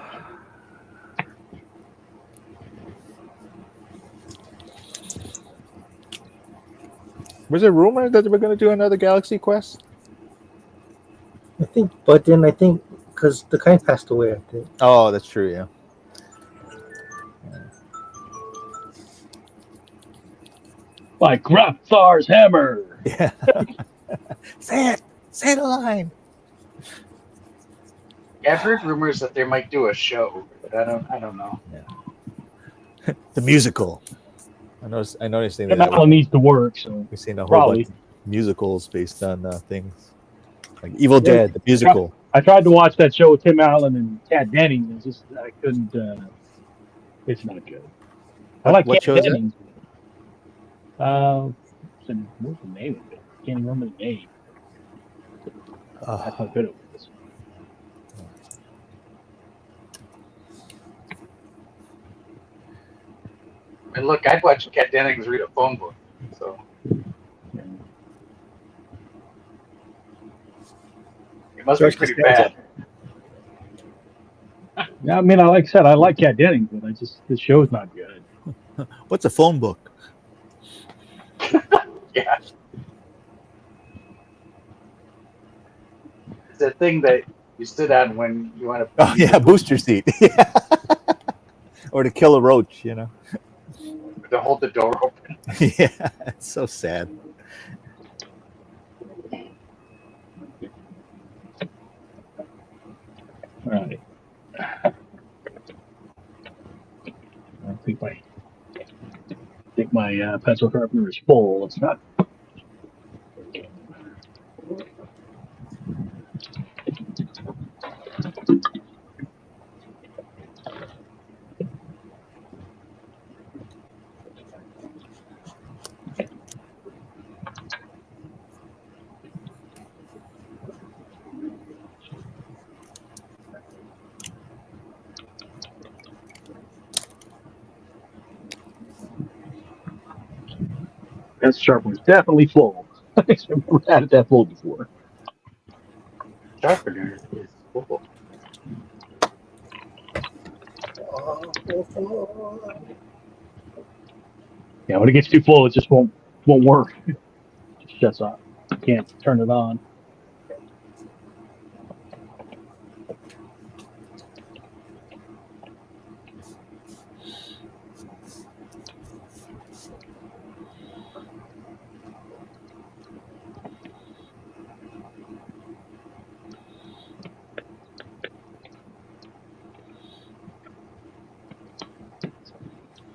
S1: Was there rumor that they were going to do another Galaxy Quest?
S3: I think, but then I think because the guy passed away, I think.
S1: Oh, that's true. Yeah.
S2: Like Graftar's hammer.
S1: Yeah. Say the line.
S4: Yeah, I've heard rumors that they might do a show, but I don't know.
S1: Yeah. The musical. I noticed
S2: that all needs to work, so
S1: we've seen a whole
S2: probably
S1: bunch of musicals based on things like Evil Dead, the musical.
S2: I tried to watch that show with Tim Allen and Kat Dennings, and I couldn't. It's not good. I like
S1: what
S2: Kat
S1: show is
S2: Dennings. What's the name of it? I can't remember the name. That's how good it was.
S4: And look, I'd watch Kat Dennings read a phone book, so it must be pretty bad.
S2: Yeah, I mean, like I said, I like Kat Dennings, but the show's not good.
S1: What's a phone book?
S4: Yeah. It's a thing that you sit on when you want to.
S1: Oh yeah, booster seat. Or to kill a roach,
S4: To hold the door open.
S1: Yeah, it's so sad.
S2: All right. I think my pencil sharpener is full. It's not. Pencil sharpener is definitely full. I've never had it that full before.
S4: sharpener is full.
S2: Yeah, when it gets too full, it just won't work. It just shuts off. You can't turn it on.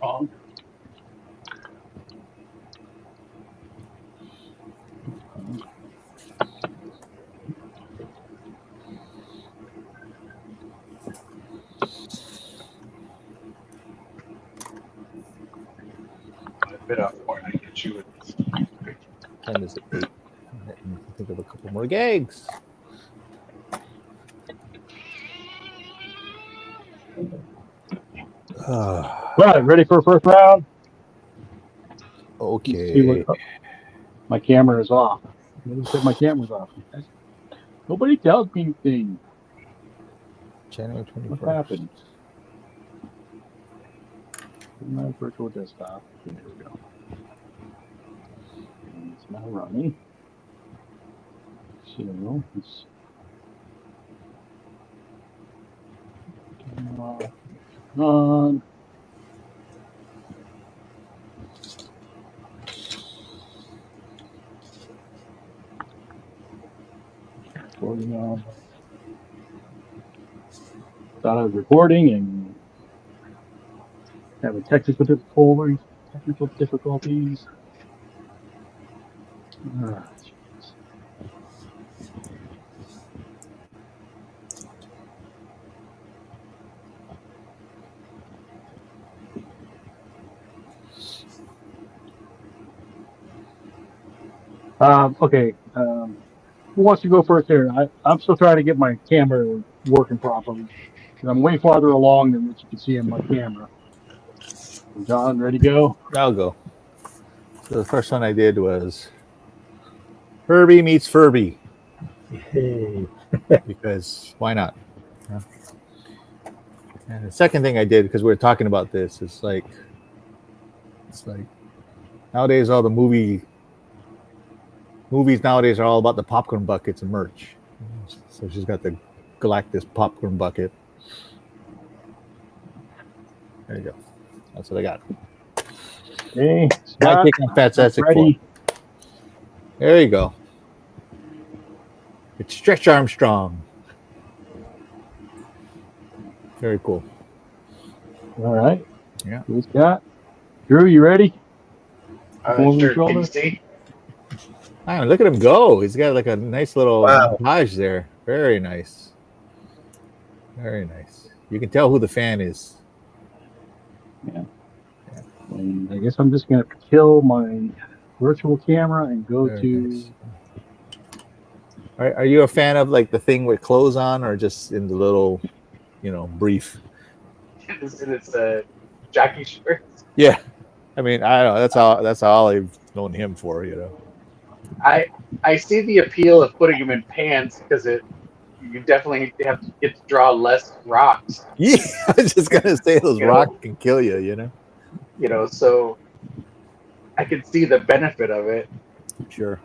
S2: On.
S4: A bit off point. I get you with this.
S1: Time is at 8. I can think of a couple more gags.
S2: Right, ready for first round? See
S1: Okay.
S2: what, my camera is off. Nobody said my camera's off. Nobody tells me anything.
S1: January 21st.
S2: What happened? My virtual desktop. There we go. And it's now running. So it's camera on. Recording on. Thought I was recording and having technical difficulties. Ah, jeez. Okay. Who wants to go first here? I'm still trying to get my camera working properly. I'm way farther along than what you can see on my camera. John, ready to go?
S1: I'll go. So the first one I did was Herbie meets Furby.
S3: Hey.
S1: Because why not? Yeah. And the second thing I did, because we were talking about this, it's like nowadays all the movies nowadays are all about the popcorn buckets and merch. So she's got the Galactus popcorn bucket. There you go. That's what I got.
S2: Okay,
S1: My
S2: Scott,
S1: take on Fantastic
S2: ready.
S1: Four. There you go. It's Stretch Armstrong. Very cool.
S2: All right.
S1: Yeah.
S2: Who's got? Drew, you ready?
S4: Sure. Can you see?
S1: Man, look at him go. He's got like a nice little
S3: Wow.
S1: montage there. Very nice. Very nice. You can tell who the fan is.
S2: Yeah. And I guess I'm just going to kill my virtual camera and go
S1: Very
S2: to.
S1: nice. Are you a fan of like the thing with clothes on, or just in the little, brief?
S4: It's a jockey shirt.
S1: Yeah, I mean, I don't know. That's all I've known him for.
S4: I see the appeal of putting him in pants because you definitely have to get to draw less rocks.
S1: Yeah, I was just gonna say those rocks can kill you.
S4: So I can see the benefit of it.
S1: Sure.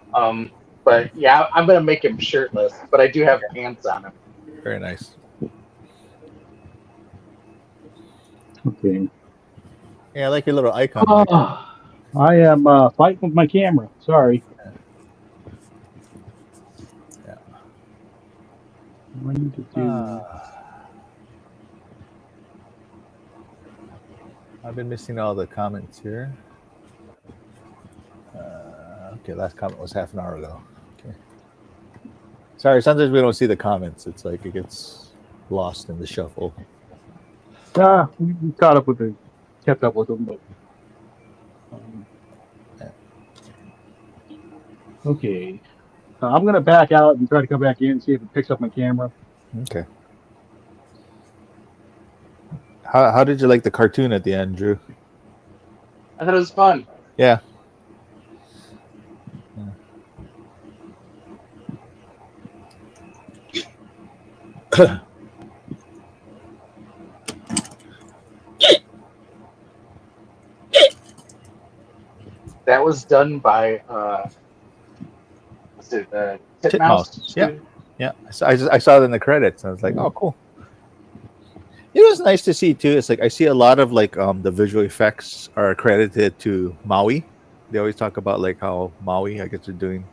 S4: But yeah, I'm gonna make him shirtless, but I do have pants on him.
S1: Very nice.
S2: Okay.
S1: Yeah, I like your little icon.
S2: I am fighting with my camera. Sorry.
S1: Yeah.
S2: What do I need to do?
S1: I've been missing all the comments here. Okay, last comment was half an hour ago. Okay. Sorry, sometimes we don't see the comments. It's like it gets lost in the shuffle.
S2: We kept up with them, but okay. I'm gonna back out and try to come back in and see if it picks up my camera.
S1: Okay. How did you like the cartoon at the end, Drew?
S4: I thought it was fun.
S1: Yeah.
S4: That was done by was it
S1: Titmouse. Yeah.
S4: Studio?
S1: Yeah. I saw it in the credits. I was like, oh, cool. It was nice to see too. It's like I see a lot of like the visual effects are credited to Maui. They always talk about like how Maui, I guess they're doing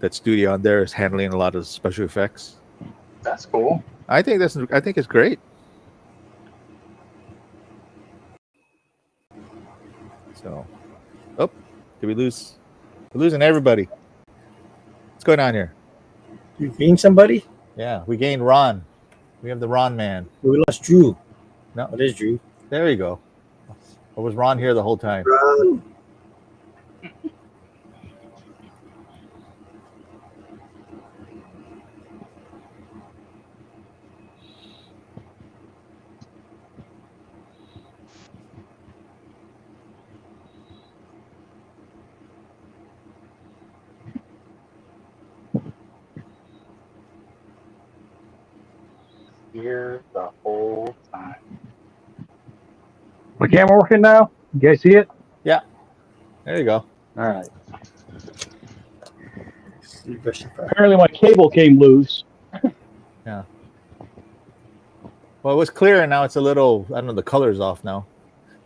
S1: that studio on there is handling a lot of special effects.
S4: That's cool.
S1: I think it's great. So, oh, did we lose? We're losing everybody. What's going on here?
S3: You gained somebody?
S1: Yeah, we gained Ron. We have the Ron man.
S3: We lost Drew.
S1: No,
S3: What is Drew?
S1: there you go. Or was Ron here the whole time?
S3: Run.
S4: Here the whole time.
S2: My camera working now? You guys see it?
S1: Yeah. There you go.
S2: All right.
S3: Diversify.
S2: Apparently my cable came loose.
S1: Yeah. Well, it was clear, and now it's a little. I don't know. The color's off now.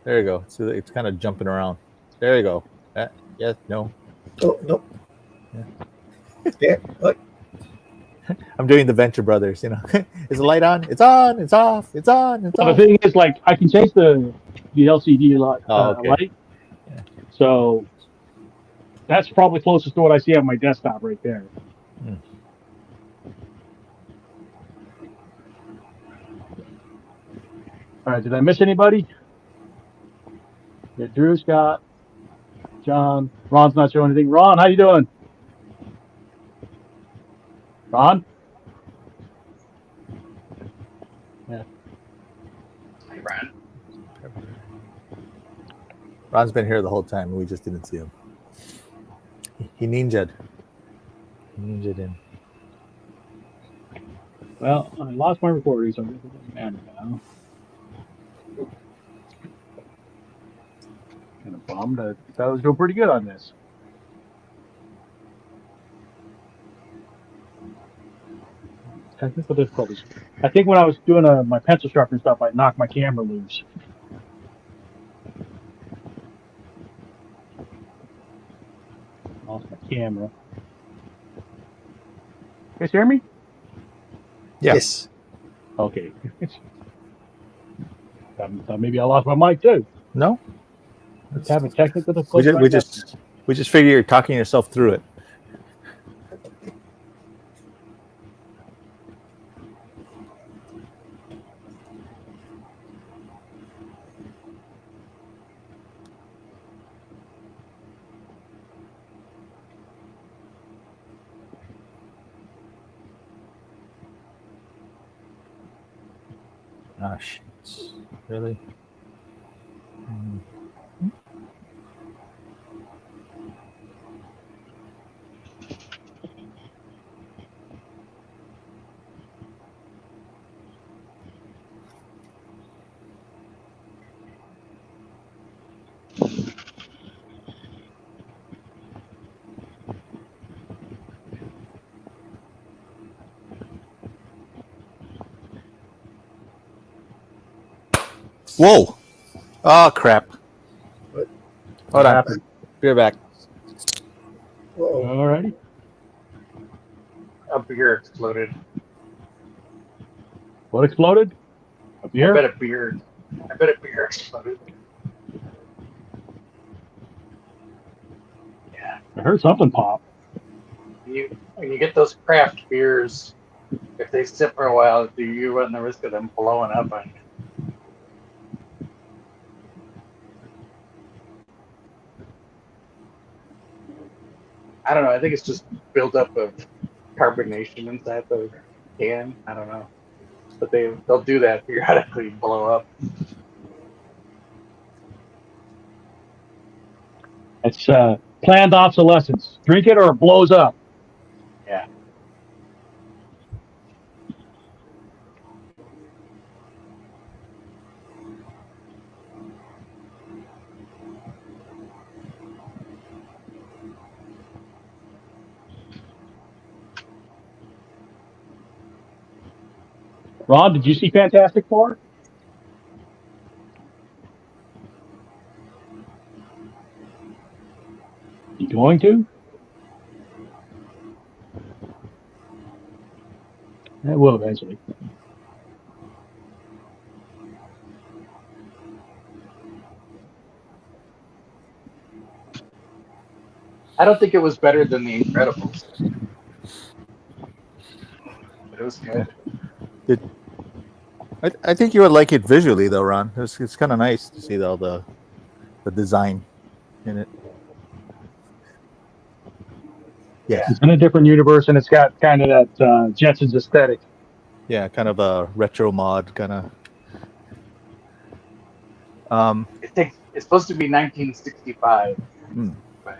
S1: There you go. So it's kind of jumping around. There you go. Yes. No.
S3: Oh, no.
S1: Yeah.
S3: Yeah. What?
S1: I'm doing the Venture Brothers. You know, is the light on? It's on. It's off. It's on. It's
S2: Well,
S1: off.
S2: the thing is, like, I can change the LCD light.
S1: Okay.
S2: Light.
S1: Yeah.
S2: So that's probably closest to what I see on my desktop right there.
S1: Hmm.
S2: All right. Did I miss anybody? Yeah, Drew, Scott, John. Ron's not showing anything. Ron, how you doing? Ron? Yeah.
S4: Hey, Ron.
S1: Ron's been here the whole time, and we just didn't see him. He ninja'd. He ninja'd in.
S2: Well, I lost my recording, so I'm just man now. Kind of bummed. I thought I was doing pretty good on this. Technical difficulties. I think when I was doing my pencil sharpening stuff, I knocked my camera loose. Lost my camera. You guys hear me?
S1: Yeah.
S3: Yes.
S2: Okay. Thought maybe I lost my mic too.
S1: No.
S2: It's having technical
S1: We
S2: difficulties.
S1: we just figure you're talking yourself through it. Ah, shit. Really? Whoa! Oh crap!
S3: What?
S1: Hold on.
S2: happened?
S1: Be right back.
S3: Uh-oh.
S2: Alrighty.
S4: A beer exploded.
S2: What exploded? Up
S4: I
S2: here?
S4: bet a beer exploded. Yeah.
S2: I heard something pop.
S4: When you get those craft beers, if they sit for a while, you run the risk of them blowing up on you. I don't know. I think it's just buildup of carbonation inside the can. I don't know, but they'll do that periodically, blow up.
S2: It's planned obsolescence. Drink it or it blows up.
S4: Yeah.
S2: Ron, did you see Fantastic Four? You going to? I will eventually.
S4: I don't think it was better than The Incredibles, but it was good.
S1: I think you would like it visually, though, Ron. It's kind of nice to see all the design in it. Yes.
S2: It's in a different universe, and it's got kind of that Jetsons aesthetic.
S1: Yeah, kind of a retro mod kind of.
S4: It's supposed to be 1965, but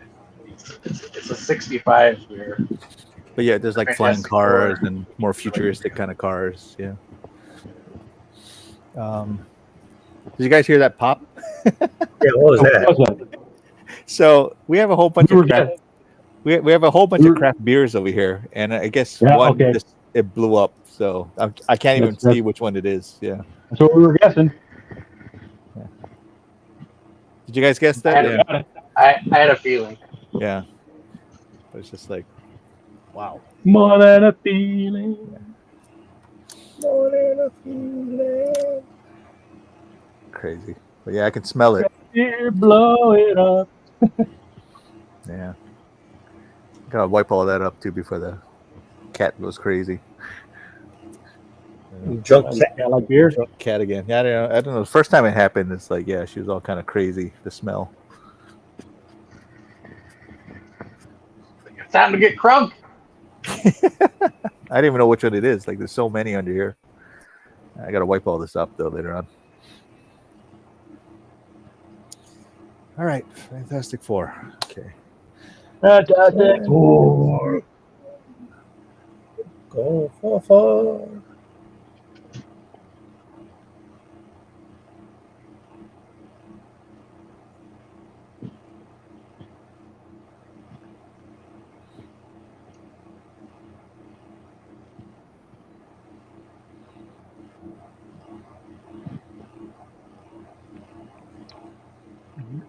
S4: it's a 65 here.
S1: But yeah, there's like flying
S4: Fantastic
S1: cars
S4: Four.
S1: and more futuristic kind of cars. Yeah. Did you guys hear that pop?
S3: Yeah, what was that?
S2: What was that?
S1: So we have a whole bunch
S2: We were
S1: of craft, we have a whole bunch of craft beers over here, and I guess
S2: Yeah,
S1: one
S2: okay.
S1: it blew up. So I can't even
S2: That's-
S1: see which one it is. Yeah.
S2: That's what we were guessing.
S1: Did you guys guess
S4: I
S1: that?
S4: had,
S1: Yeah.
S4: I had a feeling.
S1: Yeah. But it's just like, wow.
S2: More than a feeling.
S1: Crazy. But yeah, I can smell it.
S2: Here, blow it up.
S1: Yeah. Gotta wipe all that up too before the cat goes crazy.
S3: Drunk cat.
S2: I like beer.
S1: Cat again. Yeah, I don't know. The first time it happened, it's like, yeah, she was all kind of crazy. The smell.
S4: It's time to get crunk.
S1: I didn't even know which one it is. Like, there's so many under here. I gotta wipe all this up though later on. All right, Fantastic Four. Okay.
S2: Fantastic Four.
S3: Go for far.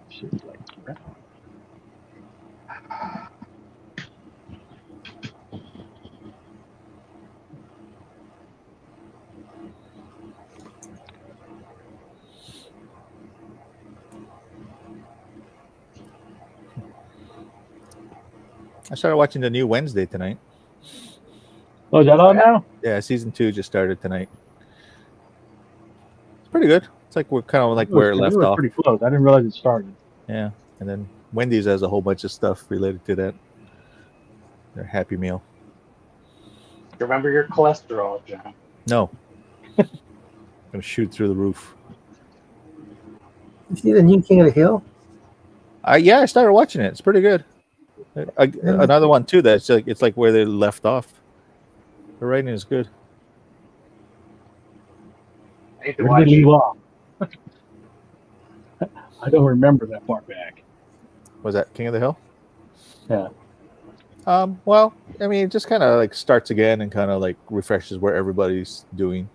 S2: Shit, like crap.
S1: I started watching the new Wednesday tonight.
S2: Oh, is that on now?
S1: Yeah, season 2 just started tonight. It's pretty good. It's like we're kind of like
S2: was-
S1: where it
S2: it
S1: left
S2: was
S1: off.
S2: pretty close. I didn't realize it started.
S1: Yeah, and then Wendy's has a whole bunch of stuff related to that. Their Happy Meal.
S4: Remember your cholesterol, John.
S1: No. Gonna shoot through the roof.
S3: You see the new King of the Hill?
S1: Yeah, I started watching it. It's pretty good. Another one too. That's like it's like where they left off. The writing is good.
S4: I need to
S2: Where
S4: watch
S2: did we
S4: it.
S2: leave off? I don't remember that far back.
S1: Was that King of the Hill?
S2: Yeah.
S1: Well, I mean, it just kind of like starts again and kind of like refreshes where everybody's doing.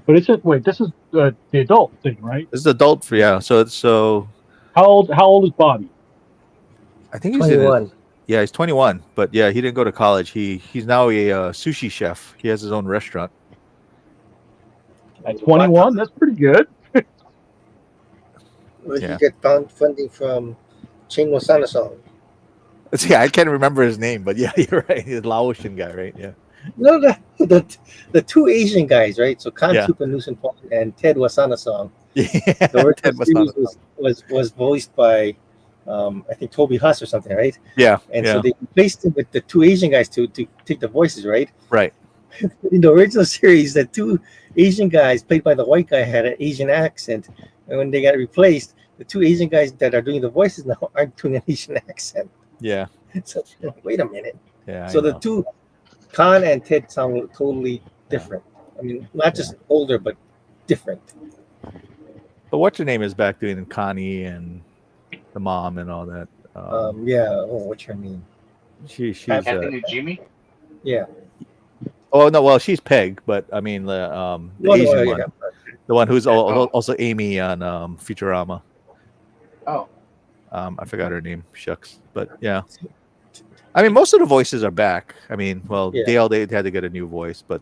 S2: But it's wait, this is the adult thing, right?
S1: This is adult for So
S2: How old is Bobby?
S1: I think he's in his,
S3: 21.
S1: yeah, he's 21, but yeah, he didn't go to college. He's now a sushi chef. He has his own restaurant.
S2: At 21, that's pretty good.
S3: Where did
S1: Yeah.
S3: you get funding from Ching Wasana-song?
S1: Yeah, I can't remember his name, but yeah, you're right. He's a Laotian guy, right? Yeah.
S3: No, the two Asian guys, right? So Kan
S1: Yeah.
S3: Tupanusinpon and Ted Wasana-song.
S1: Yeah.
S3: The original
S1: Ted
S3: series
S1: Wasana.
S3: was voiced by I think Toby Huss or something, right?
S1: Yeah.
S3: And
S1: yeah.
S3: so they replaced him with the two Asian guys to take the voices, right?
S1: Right.
S3: In the original series, the two Asian guys played by the white guy had an Asian accent, and when they got replaced, the two Asian guys that are doing the voices now aren't doing an Asian accent.
S1: Yeah.
S3: So wait a minute.
S1: Yeah.
S3: So the two, Khan and Ted, sound totally different. I mean, not just older, but different.
S1: But what's your name is back doing Connie and the mom and all that.
S3: Yeah. Oh, what's her name?
S1: She's
S4: Kathy Najimy?
S3: Yeah.
S1: Oh no, well she's Peg, but I mean the
S3: No, no,
S1: Asian
S3: yeah.
S1: one, the one who's
S4: Oh.
S1: also Amy on Futurama.
S4: Oh,
S1: I forgot her name. Shucks, but yeah. I mean, most of the voices are back. I mean, well,
S3: Yeah.
S1: Dale they had to get a new voice, but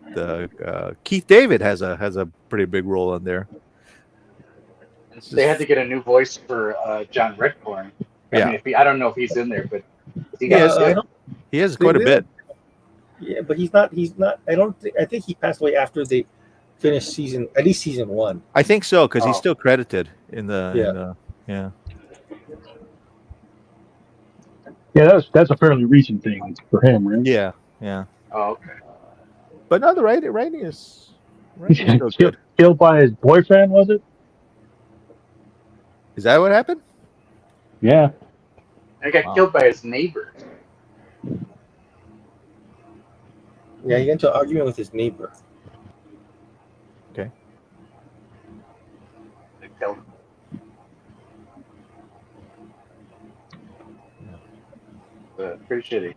S1: Keith David has a pretty big role in there. It's
S4: they had
S1: just-
S4: to get a new voice for John Redcorn. I
S1: Yeah.
S4: mean, I don't know if he's in there, but he
S1: He is.
S4: got
S3: I
S4: sick.
S3: don't,
S1: He has
S3: they,
S1: quite a
S3: they don't,
S1: bit.
S3: yeah, but he's not. He's not. I don't. I think he passed away after they finished at least season 1.
S1: I think so because he's
S4: Oh.
S1: still credited in the
S3: Yeah.
S1: yeah.
S2: Yeah, that's a fairly recent thing for him, right?
S1: Yeah, yeah.
S4: Oh, okay.
S1: But no, the writing is still good.
S2: Killed by his boyfriend, was it?
S1: Is that what happened?
S2: Yeah.
S4: And he got
S1: Wow.
S4: killed by his neighbor.
S3: Yeah, he got into an argument with his neighbor.
S1: Okay.
S4: They killed him. Pretty shitty.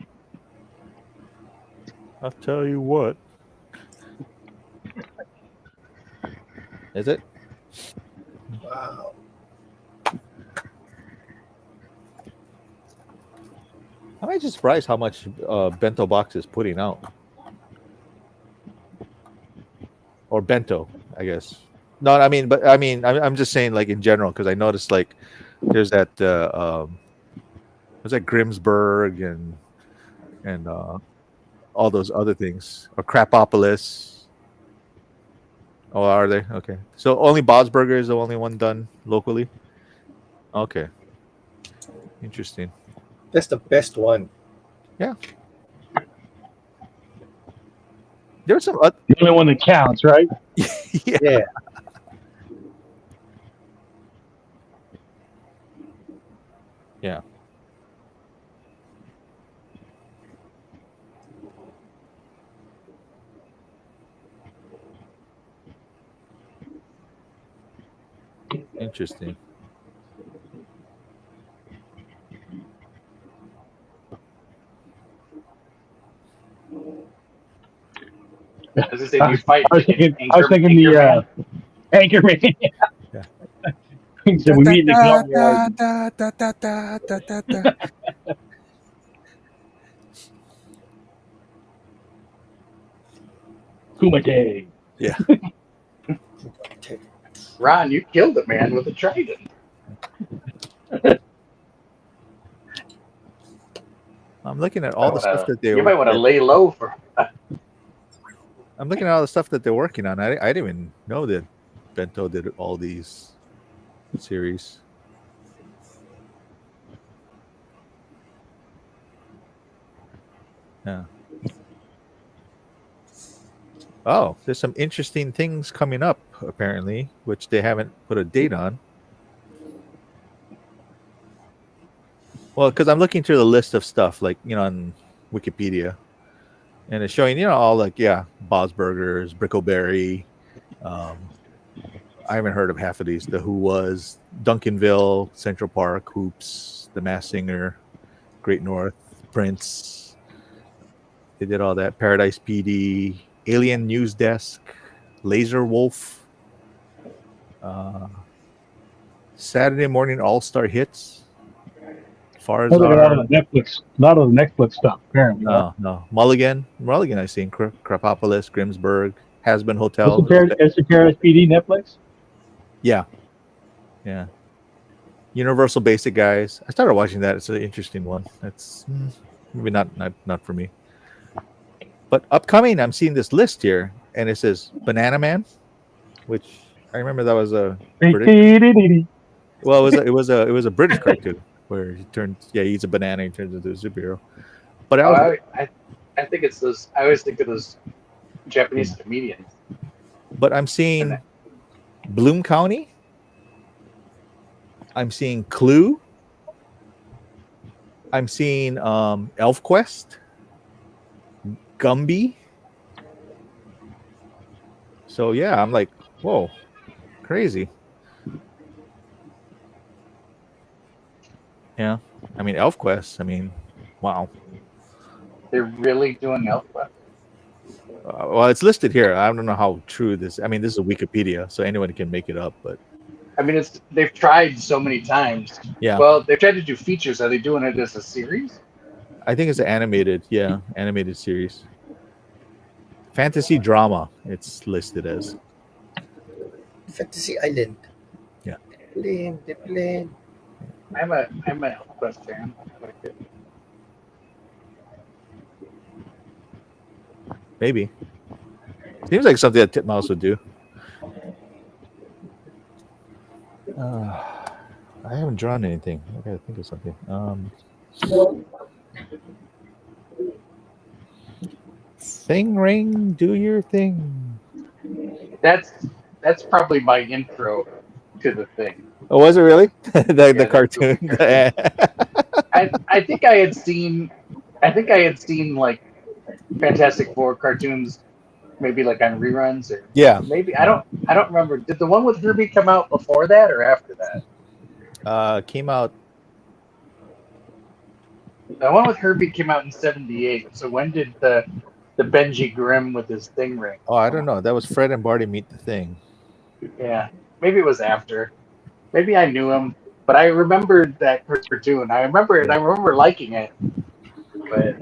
S1: I'll tell you what. Is it?
S3: Wow.
S1: I'm actually surprised how much Bento Box is putting out. Or Bento, I guess. No, I mean, but I mean, I'm just saying, like in general, because I noticed like there's that was that Grimsburg and all those other things, or Crapopolis. Oh, are they? Okay, so only Bob's Burger is the only one done locally. Okay, interesting.
S3: That's the best one.
S1: There's some
S2: The only one that counts, right?
S1: yeah.
S3: Yeah.
S1: Yeah. Interesting.
S4: As I say, you fight.
S2: I was thinking the Anchorman.
S1: Yeah.
S2: So we meet in the courtyard. Kumite.
S1: Yeah.
S4: Ron, you killed a man with a trident.
S1: I'm looking at all the stuff that they
S4: You might want to lay low for.
S1: I'm looking at all the stuff that they're working on. I didn't even know that Bento did all these series. Yeah. Oh, there's some interesting things coming up, apparently, which they haven't put a date on. Well, because I'm looking through the list of stuff, like, on Wikipedia, and it's showing, all like, Bob's Burgers, Brickleberry. I haven't heard of half of these. The Who Was, Duncanville, Central Park, Hoops, The Masked Singer, Great North, Prince. They did all that. Paradise PD, Alien News Desk, Laser Wolf, Saturday Morning All-Star Hits,
S2: Sounds like a lot of the Netflix stuff, apparently.
S1: No. Mulligan, I've seen. Crapopolis, Grimsburg, Has-Been Hotel.
S2: That's the Paradise PD Netflix?
S1: Yeah. Universal Basic Guys. I started watching that. It's an interesting one. It's maybe not for me. But upcoming, I'm seeing this list here, and it says Banana Man, which I remember that was a British. Well, it was a British cartoon where he eats a banana and turns into a superhero. But
S4: I think it's those. I always think of those Japanese comedians.
S1: But I'm seeing Bloom County. I'm seeing Clue. I'm seeing ElfQuest, Gumby. So yeah, I'm like, whoa, crazy. Yeah, I mean ElfQuest. I mean, wow.
S4: They're really doing ElfQuest.
S1: Well, it's listed here. I don't know how true this. I mean, this is a Wikipedia, so anyone can make it up. But
S4: I mean, they've tried so many times.
S1: yeah,
S4: Well, they've tried to do features. Are they doing it as a series?
S1: I think it's an animated series, fantasy drama. It's listed as
S3: Fantasy Island.
S1: Yeah.
S3: The plane.
S4: I'm a Elfquest fan. I like it.
S1: maybe. Seems like something that Titmouse would do. I haven't drawn anything. I gotta think of something. Thing ring, do your thing.
S4: That's probably my intro to the thing.
S1: Oh, was it really? the
S4: Yeah,
S1: cartoon.
S4: that cartoon. I think I had seen like Fantastic Four cartoons, maybe like on reruns, or
S1: Yeah.
S4: maybe I don't remember. Did the one with Herbie come out before that or after that?
S1: Came out.
S4: The one with Herbie came out in '78. So when did the Benji Grimm with his thing ring?
S1: Oh, I don't know. That was Fred and Barty Meet the Thing.
S4: Yeah, maybe it was after. Maybe I knew him, but I remembered that cartoon. I remember it. I remember liking it. But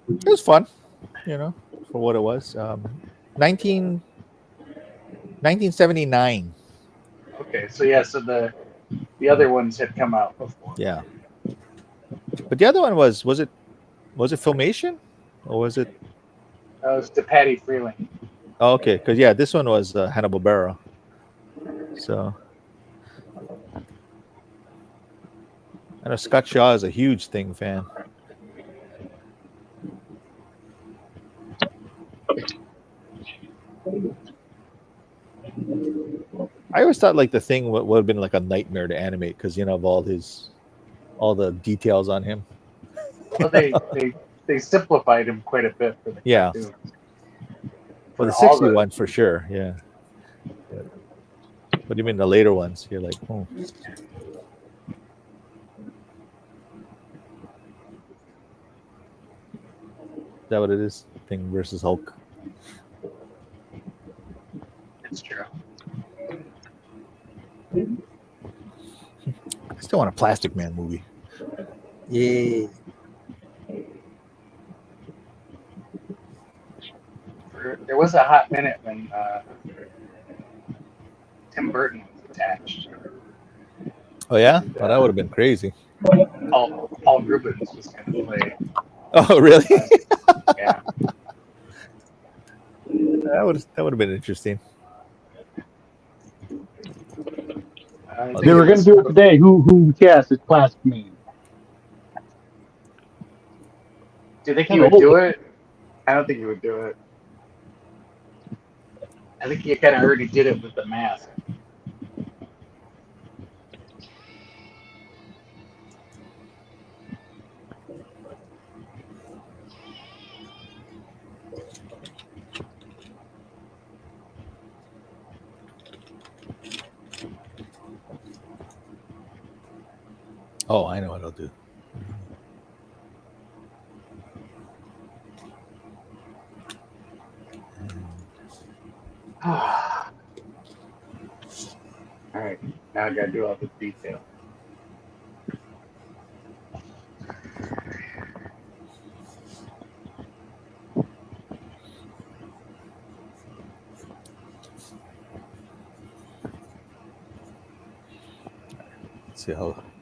S1: It was fun, for what it was. 1979.
S4: okay, so yeah, so the other ones had come out before.
S1: Yeah. But the other one was it Filmation? Or was it?
S4: That was to Patty Freeling.
S1: Oh, okay. Because, yeah, this one was Hanna-Barbera. So. I know Scott Shaw is a huge Thing fan. I always thought like the Thing would have been like a nightmare to animate because of all the details on him.
S4: Well, they simplified him quite a bit for the cartoons.
S1: Well, the 60 ones for sure, yeah. But what do you mean the later ones? You're like, oh. Is that what it is? Thing versus Hulk.
S4: It's true.
S1: I still want a Plastic Man movie.
S3: Yeah.
S4: There was a hot minute when Tim Burton was attached.
S1: Oh yeah? Well, that would have been crazy.
S4: Paul Rubens was going to play.
S1: Oh really?
S4: Yeah.
S1: That would have been interesting.
S2: They were going to do it today. Who cast as Plastic Man?
S4: Do you think he would do it? I don't think he would do it. I think he kind of already did it with the mask.
S1: Oh, I know what I'll do.
S4: All right, now I gotta do all the detail.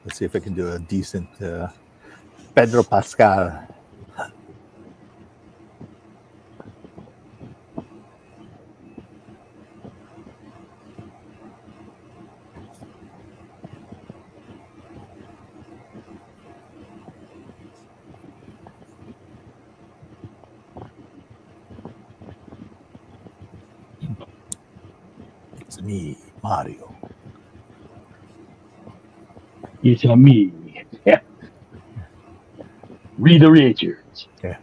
S1: Let's see if I can do a decent Pedro Pascal. It's me, Mario.
S2: It's a me. Yeah. Read the Richards.
S1: Yeah.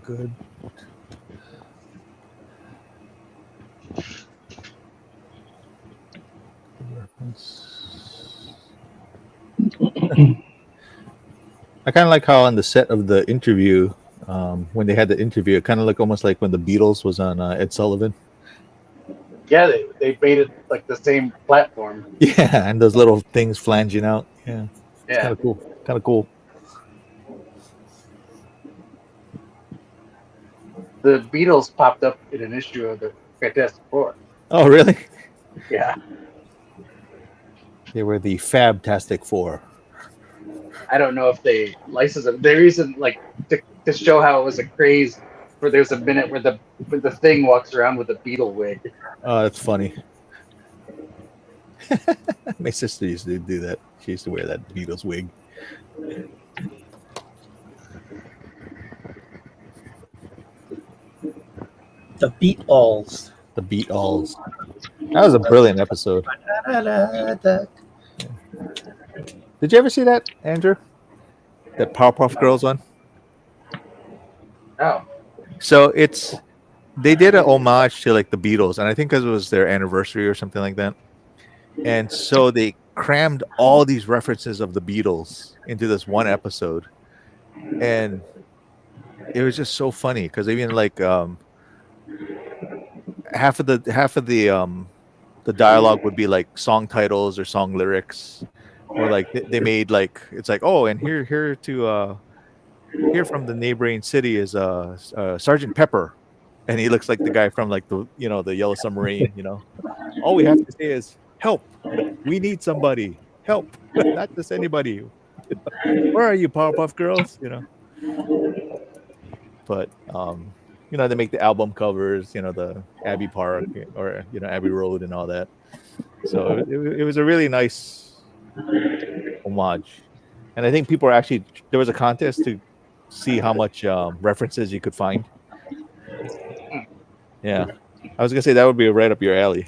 S1: good. I kind of like how on the set of the interview, when they had the interview, it kind of looked almost like when the Beatles was on Ed Sullivan.
S4: Yeah, they made it like the same platform.
S1: Yeah, and those little things flanging out. Yeah, it's kind
S4: Yeah,
S1: of cool. Kind of cool.
S4: the Beatles popped up in an issue of the Fantastic Four.
S1: Oh, really?
S4: Yeah,
S1: They were the Fabtastic Four.
S4: I don't know if they licensed them. There isn't like to show how it was a craze. Where there's a minute where the thing walks around with a beetle wig.
S1: Oh, that's funny. My sister used to do that. She used to wear that Beatles wig.
S3: The Beatles.
S1: The Beatles. That was a brilliant episode. Did you ever see that, Andrew? That Powerpuff Girls one?
S4: Oh,
S1: So they did an homage to like the Beatles, and I think because it was their anniversary or something like that. And so they crammed all these references of the Beatles into this one episode, and it was just so funny because even like half of the dialogue would be like song titles or song lyrics, or like they made like it's like, oh, and here from the neighboring city is Sergeant Pepper, and he looks like the guy from like the Yellow Submarine. All we have to say is help. We need somebody. Help. Not just anybody. Where are you, Powerpuff Girls? But they make the album covers, the Abbey Park or Abbey Road and all that. So it was a really nice homage. And I think people are actually, there was a contest to see how much references you could find. Yeah. I was gonna say that would be right up your alley.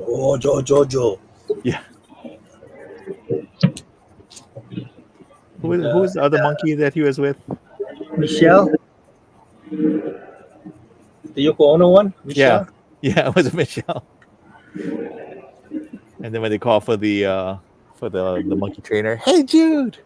S3: Oh, Jojo.
S1: Yeah. Who was the other monkey that he was with?
S3: Michelle? The Yoko Ono one? Michelle?
S1: Yeah, it was Michelle. And then when they call for the monkey trainer, hey Jude.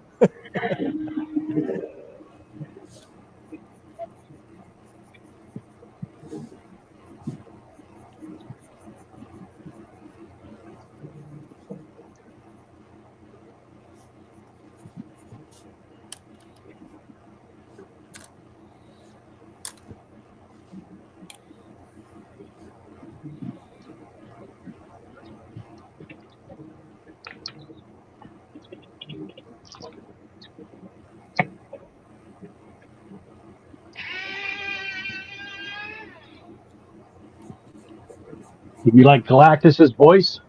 S2: Did you like Galactus's voice?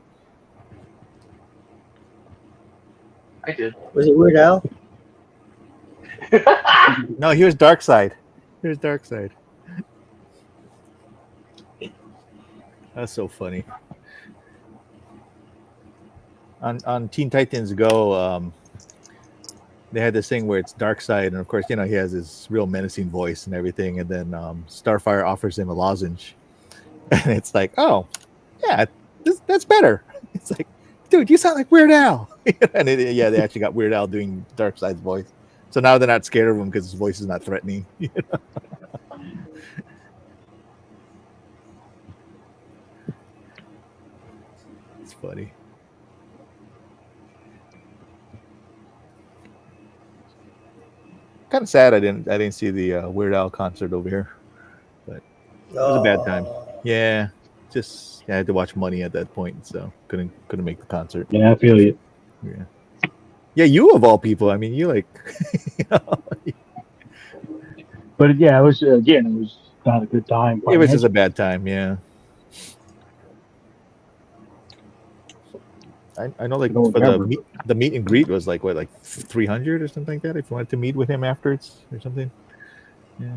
S4: I did.
S3: Was it Weird Al?
S1: No, he was Darkseid. He was Darkseid. That's so funny. On Teen Titans Go, they had this thing where it's Darkseid, and of course, he has his real menacing voice and everything. And then Starfire offers him a lozenge, and it's like, oh, yeah, that's better. It's like, dude, you sound like Weird Al. And they actually got Weird Al doing Darkseid's voice. So now they're not scared of him because his voice is not threatening. It's funny. Kind of sad I didn't see the Weird Al concert over here, but it was a bad time. Yeah, just I had to watch Money at that point, so couldn't make the concert.
S2: Yeah, I feel you.
S1: Yeah, you of all people. I mean, you like.
S2: But yeah, it was not a good time.
S1: It was just a bad time. Yeah. I know, like for the meet and greet was like 300 or something like that. If you wanted to meet with him afterwards or something, yeah.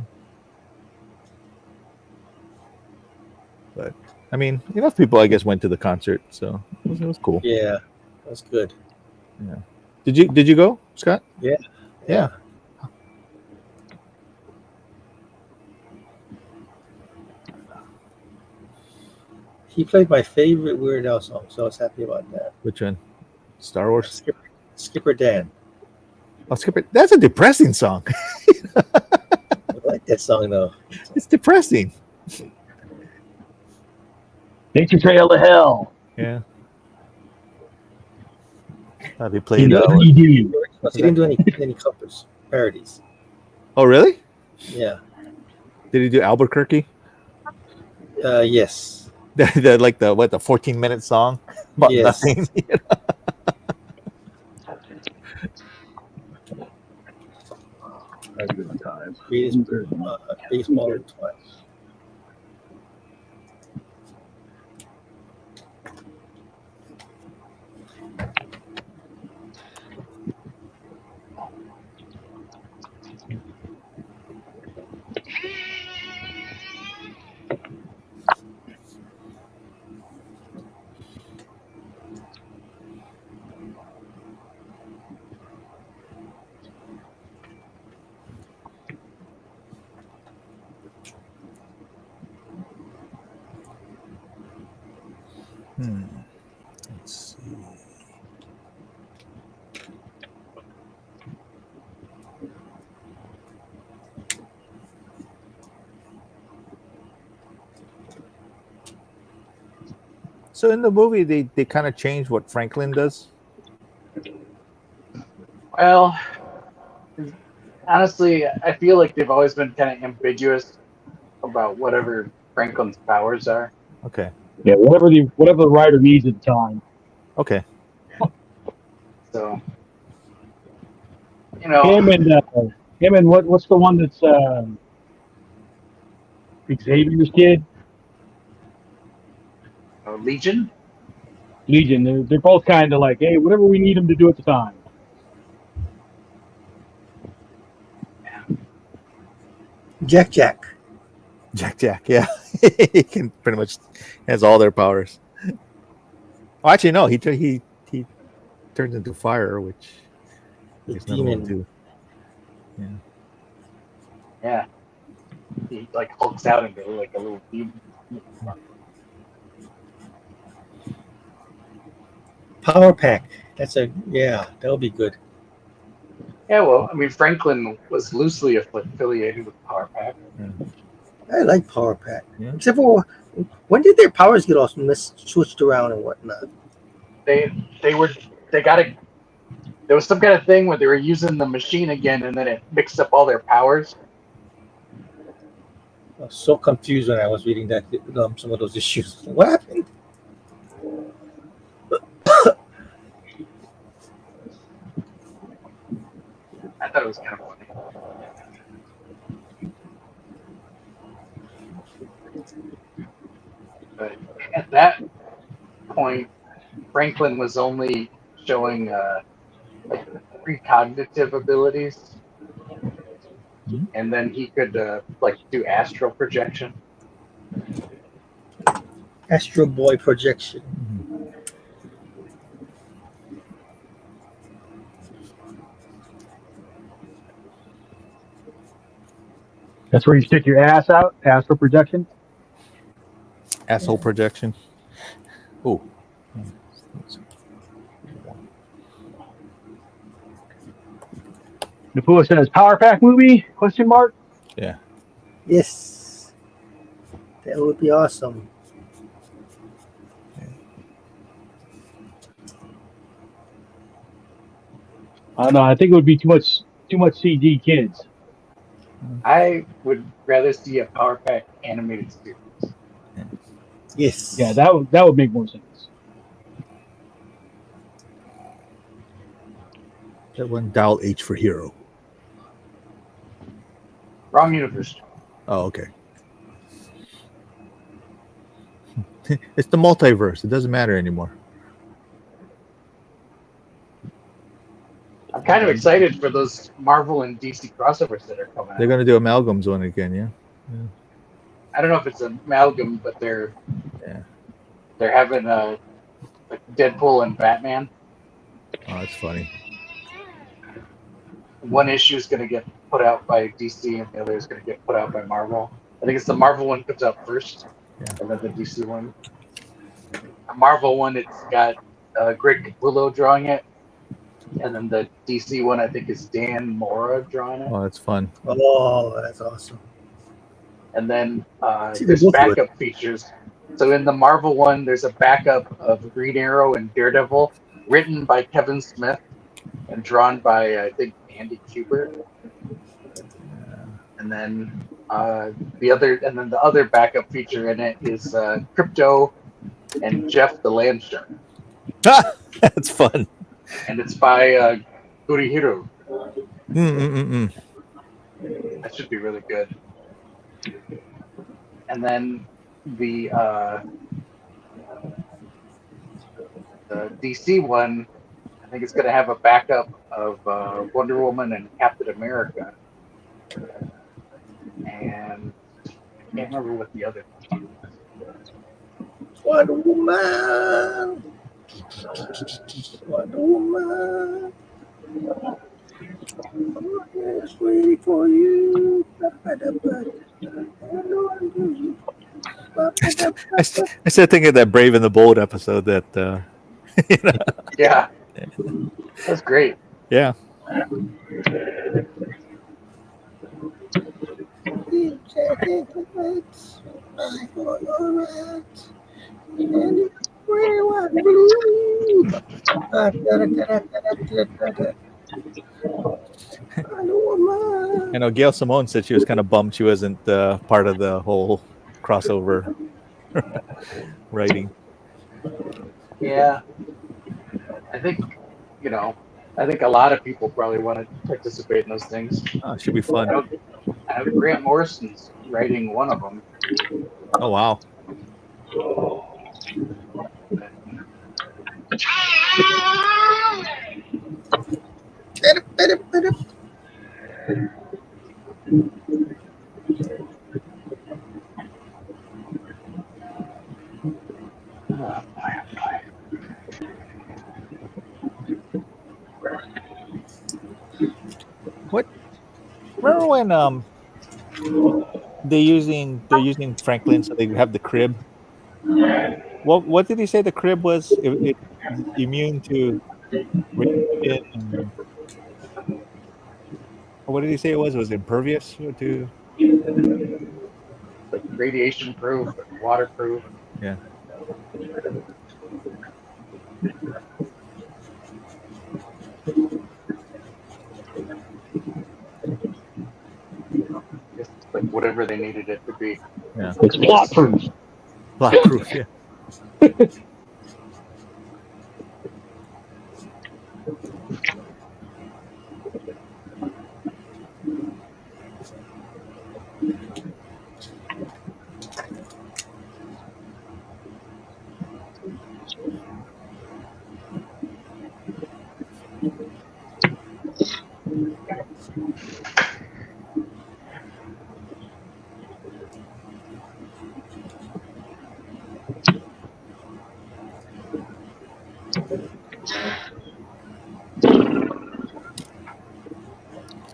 S1: But I mean, enough people, I guess, went to the concert, so it was cool.
S3: Yeah, that's good.
S1: Yeah. Did you go, Scott?
S3: Yeah.
S1: Yeah.
S3: He played my favorite Weird Al song, so I was happy about that.
S1: Which one? Star Wars.
S3: Skipper Dan.
S1: Oh, skip it. That's a depressing song.
S3: I like that song though.
S1: It's depressing.
S2: Take your trail to hell.
S1: Yeah. Have you played?
S2: ED.
S3: But he didn't do any covers, parodies.
S1: Oh, really?
S3: Yeah.
S1: Did he do Albuquerque?
S3: Yes.
S1: The 14-minute song about
S3: Yes.
S1: nothing.
S3: Baseball twice.
S1: Let's see. So in the movie, they kind of changed what Franklin does.
S4: Well, honestly, I feel like they've always been kind of ambiguous about whatever Franklin's powers are.
S1: Okay.
S2: Yeah, whatever the writer needs at the time.
S1: Okay.
S4: So, you know,
S2: Him and what's the one that's Xavier's kid?
S4: Legion.
S2: Legion. They're both kind of like, hey, whatever we need him to do at the time.
S3: Jack.
S1: Jack. Yeah. He can pretty much has all their powers. Oh, actually, no. He turns into fire, which
S3: The
S1: is another one
S3: demon.
S1: too.
S4: Yeah. He like hulks out into like a little demon.
S3: Power Pack. That'll be good.
S4: Yeah, well, I mean, Franklin was loosely affiliated with Power Pack.
S3: I like Power Pack.
S1: Yeah.
S3: Except for when did their powers get all switched around and whatnot?
S4: There was some kind of thing where they were using the machine again, and then it mixed up all their powers.
S3: I was so confused when I was reading that some of those issues. What happened?
S4: I thought it was kind of funny. But at that point, Franklin was only showing like precognitive abilities, and then he could like do astral projection.
S3: Astro Boy projection.
S2: That's where you stick your ass out, astral projection.
S1: Asshole projection. Oh.
S2: Napua says, Power Pack movie? Question mark.
S1: Yeah.
S3: Yes. That would be awesome.
S2: I don't know. I think it would be too much CG kids.
S4: I would rather see a Power Pack animated series.
S3: Yes.
S2: Yeah, that would make more sense.
S1: That one, dial H for hero.
S4: Wrong universe.
S1: Oh, okay. It's the multiverse. It doesn't matter anymore.
S4: I'm kind of excited for those Marvel and DC crossovers that are coming
S1: They're
S4: out.
S1: going to do Amalgams one again, yeah?
S4: I don't know if it's an amalgam, but they're having like Deadpool and Batman.
S1: Oh, that's funny.
S4: One issue is going to get put out by DC, and the other is going to get put out by Marvel. I think it's the Marvel one comes out first, and then the DC one. The Marvel one, it's got Greg Capullo drawing it, and then the DC one, I think, is Dan Mora drawing it.
S1: Oh, that's fun.
S3: Oh, that's awesome.
S4: And then
S3: See,
S4: there's
S3: they're both good.
S4: backup features. So in the Marvel one, there's a backup of Green Arrow and Daredevil, written by Kevin Smith and drawn by I think Andy Kubert. And then the other backup feature in it is Crypto and Jeff the Land Shark,
S1: That's fun.
S4: and it's by Gurihiro.
S1: Mm-mm-mm.
S4: That should be really good. And then the DC one, I think it's going to have a backup of Wonder Woman and Captain America. And I can't remember what the other one was.
S3: Wonder Woman. Wonder Woman. I'm just waiting for you.
S1: I still think of that Brave and the Bold episode that
S4: Yeah, that's great.
S1: yeah. I know Gail Simone said she was kind of bummed she wasn't part of the whole crossover writing.
S4: Yeah, I think a lot of people probably want to participate in those things.
S1: Oh, it should be fun.
S4: I know Grant Morrison's writing one of them.
S1: Oh wow. What? Remember when they're using Franklin, so they have the crib. What did he say the crib was? It immune to radiation. And, what did he say it was? Was it impervious to?
S4: Like radiation proof, waterproof.
S1: Yeah.
S4: Just like whatever they needed it to be.
S1: Yeah.
S2: It's plot proof.
S1: Plot proof. Yeah.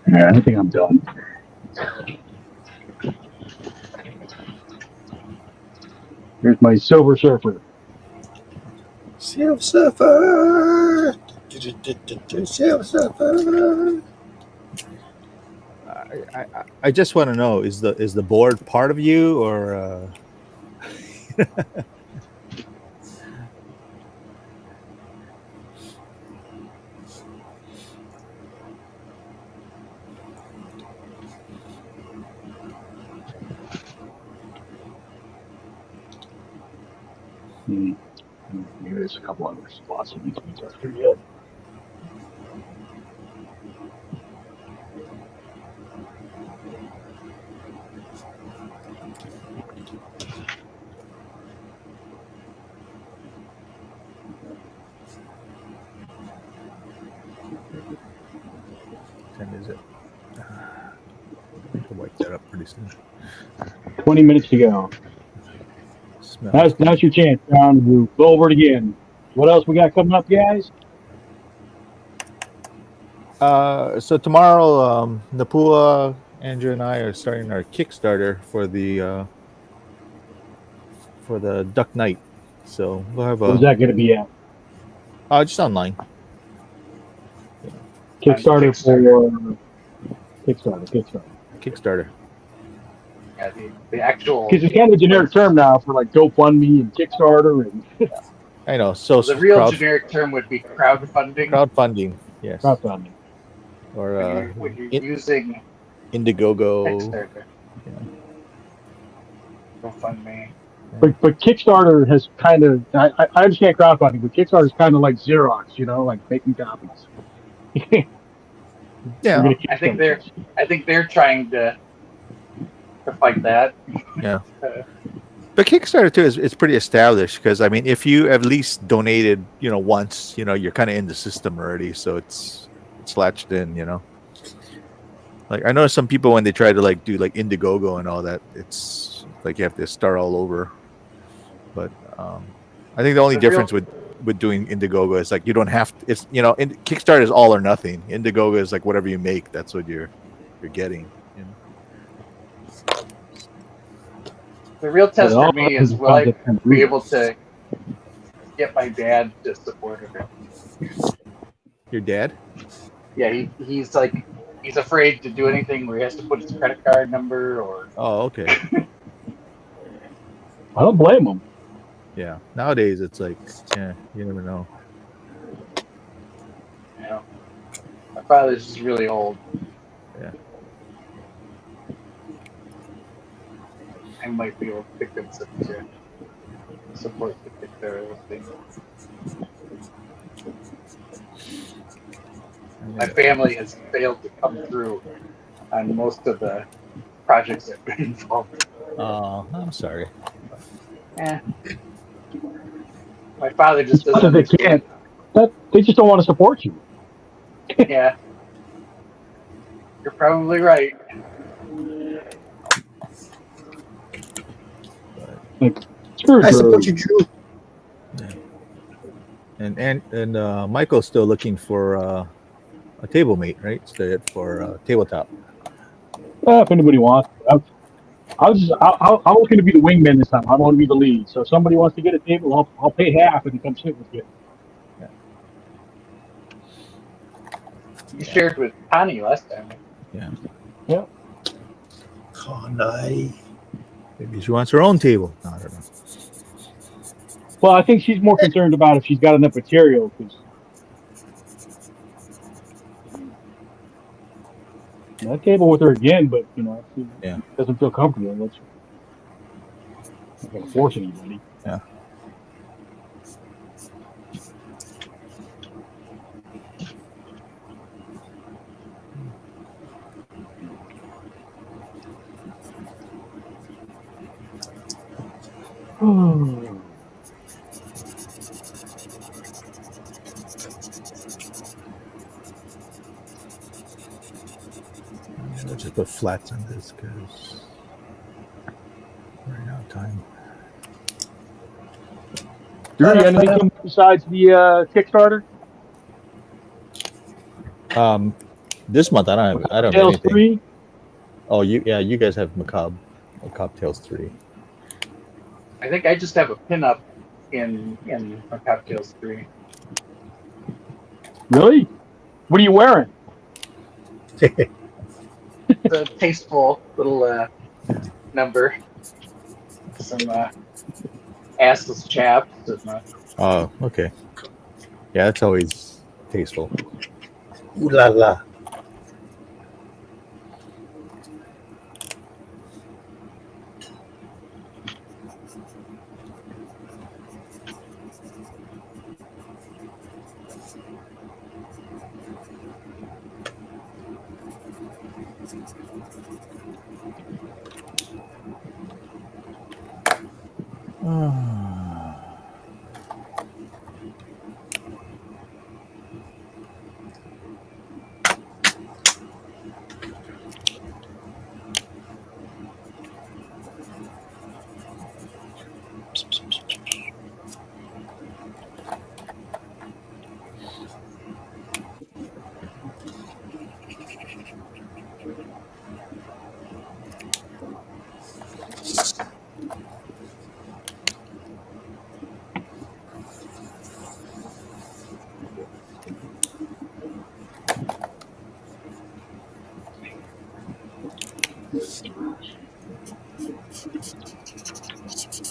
S2: Yeah, I think I'm done. Here's my Silver Surfer.
S3: Silver Surfer. Silver Surfer.
S1: I just want to know, is the board part of you or
S2: Maybe there's a couple other spots that need to be tested yet.
S1: what time is it? I have to wipe that up pretty soon.
S2: 20 minutes to go. Now's your chance, John. We'll go over it again. What else we got coming up, guys?
S1: So tomorrow, Napua, Andrew, and I are starting our Kickstarter for the Duck Night. So we'll have
S2: Where's that going to be at?
S1: just online.
S2: Kickstarter for
S1: Kickstarter.
S4: Yeah, the actual
S2: because it's kind of a generic term now for like GoFundMe and Kickstarter and
S1: I know. So
S4: the real generic term would be crowdfunding.
S1: crowdfunding, yes,
S2: crowdfunding.
S1: or
S4: when you're using
S1: Indiegogo.
S4: Kickstarter.
S1: Yeah.
S4: GoFundMe.
S2: But Kickstarter has kind of I understand crowdfunding, but Kickstarter is kind of like Xerox, like making copies.
S1: Yeah.
S2: We're gonna
S4: I think they're trying to fight that.
S1: Yeah. But Kickstarter too is pretty established because I mean, if you at least donated, once, you're kind of in the system already, so it's latched in, Like I know some people when they try to like do like Indiegogo and all that, it's like you have to start all over. But I think the only difference with doing Indiegogo is like you don't have to, it's Kickstarter is all or nothing. Indiegogo is like whatever you make, that's what you're getting.
S4: The real test for me is will I be able to get my dad to support it?
S1: Your dad?
S4: Yeah, he's afraid to do anything where he has to put his credit card number or.
S1: Oh, okay.
S2: I don't blame him.
S1: Yeah. Nowadays it's like, you never know.
S4: My father's just really old.
S1: Yeah.
S4: I might be able to pick up some to support the Kickstarter thing. My family has failed to come through on most of the projects I've been involved in.
S1: Oh, I'm sorry.
S4: My father just doesn't
S2: They can't. They just don't want to support you.
S4: Yeah. You're probably right.
S3: I support you, Drew.
S1: And Michael's still looking for a table mate, right? For tabletop.
S2: If anybody wants, I was going to be the wingman this time. I want to be the lead. So if somebody wants to get a table, I'll pay half and come sit with you.
S1: Yeah.
S4: You shared with Connie last time.
S1: Yeah.
S2: Yeah.
S3: Connie.
S1: Maybe she wants her own table. No, I don't know.
S2: Well, I think she's more concerned about if she's got enough material because that table with her again, but she doesn't feel comfortable. Let's not gonna force anybody.
S1: Yeah. Let's just put flats on this because we're running out of time.
S2: Drew, anything besides the Kickstarter?
S1: This month I don't have
S2: Tales
S1: anything.
S2: 3?
S1: Oh, you guys have Macabre Tales 3.
S4: I think I just have a pinup in Macabre Tales 3.
S2: Really? What are you wearing?
S4: The tasteful little number. Some assless chaps.
S1: Oh, okay. Yeah, that's always tasteful.
S3: Ooh la la.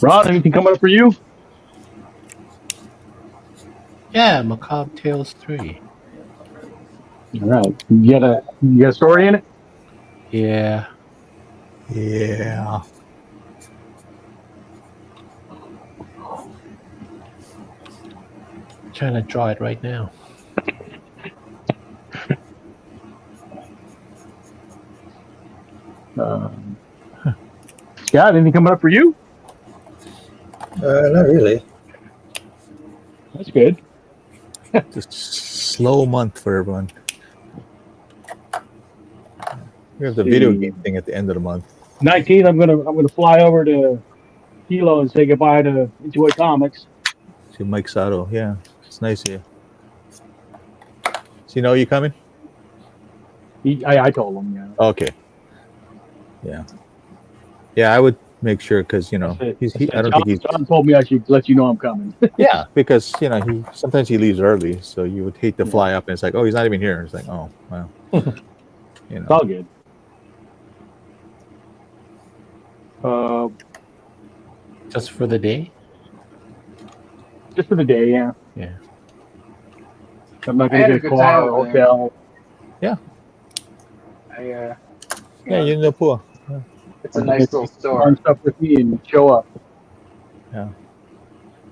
S2: Ron, anything coming up for you?
S6: Yeah, Macabre Tales 3.
S2: All right. You got a story in it?
S6: Yeah.
S1: Yeah.
S6: Trying to draw it right now.
S2: Scott, anything coming up for you?
S3: Not really.
S2: That's good.
S1: Just slow month for everyone. We have the video game thing at the end of the month.
S2: 19th, I'm gonna fly over to Kilo and say goodbye to Enjoy Comics.
S1: See Mike Sato. Yeah, it's nice of you. So you know you coming?
S2: I told him, yeah.
S1: Okay. Yeah. Yeah, I would make sure because I don't think he's.
S2: John told me I should let you know I'm coming.
S1: Yeah, because he sometimes he leaves early, so you would hate to fly up and it's like, oh, he's not even here. It's like, oh, well,
S2: It's all good.
S6: Just for the day?
S2: Just for the day, yeah.
S6: Yeah.
S2: I'm not gonna get a car or hotel.
S1: Yeah.
S4: Yeah,
S1: you know, poor.
S4: it's a nice little store.
S2: Run stuff with me and show up.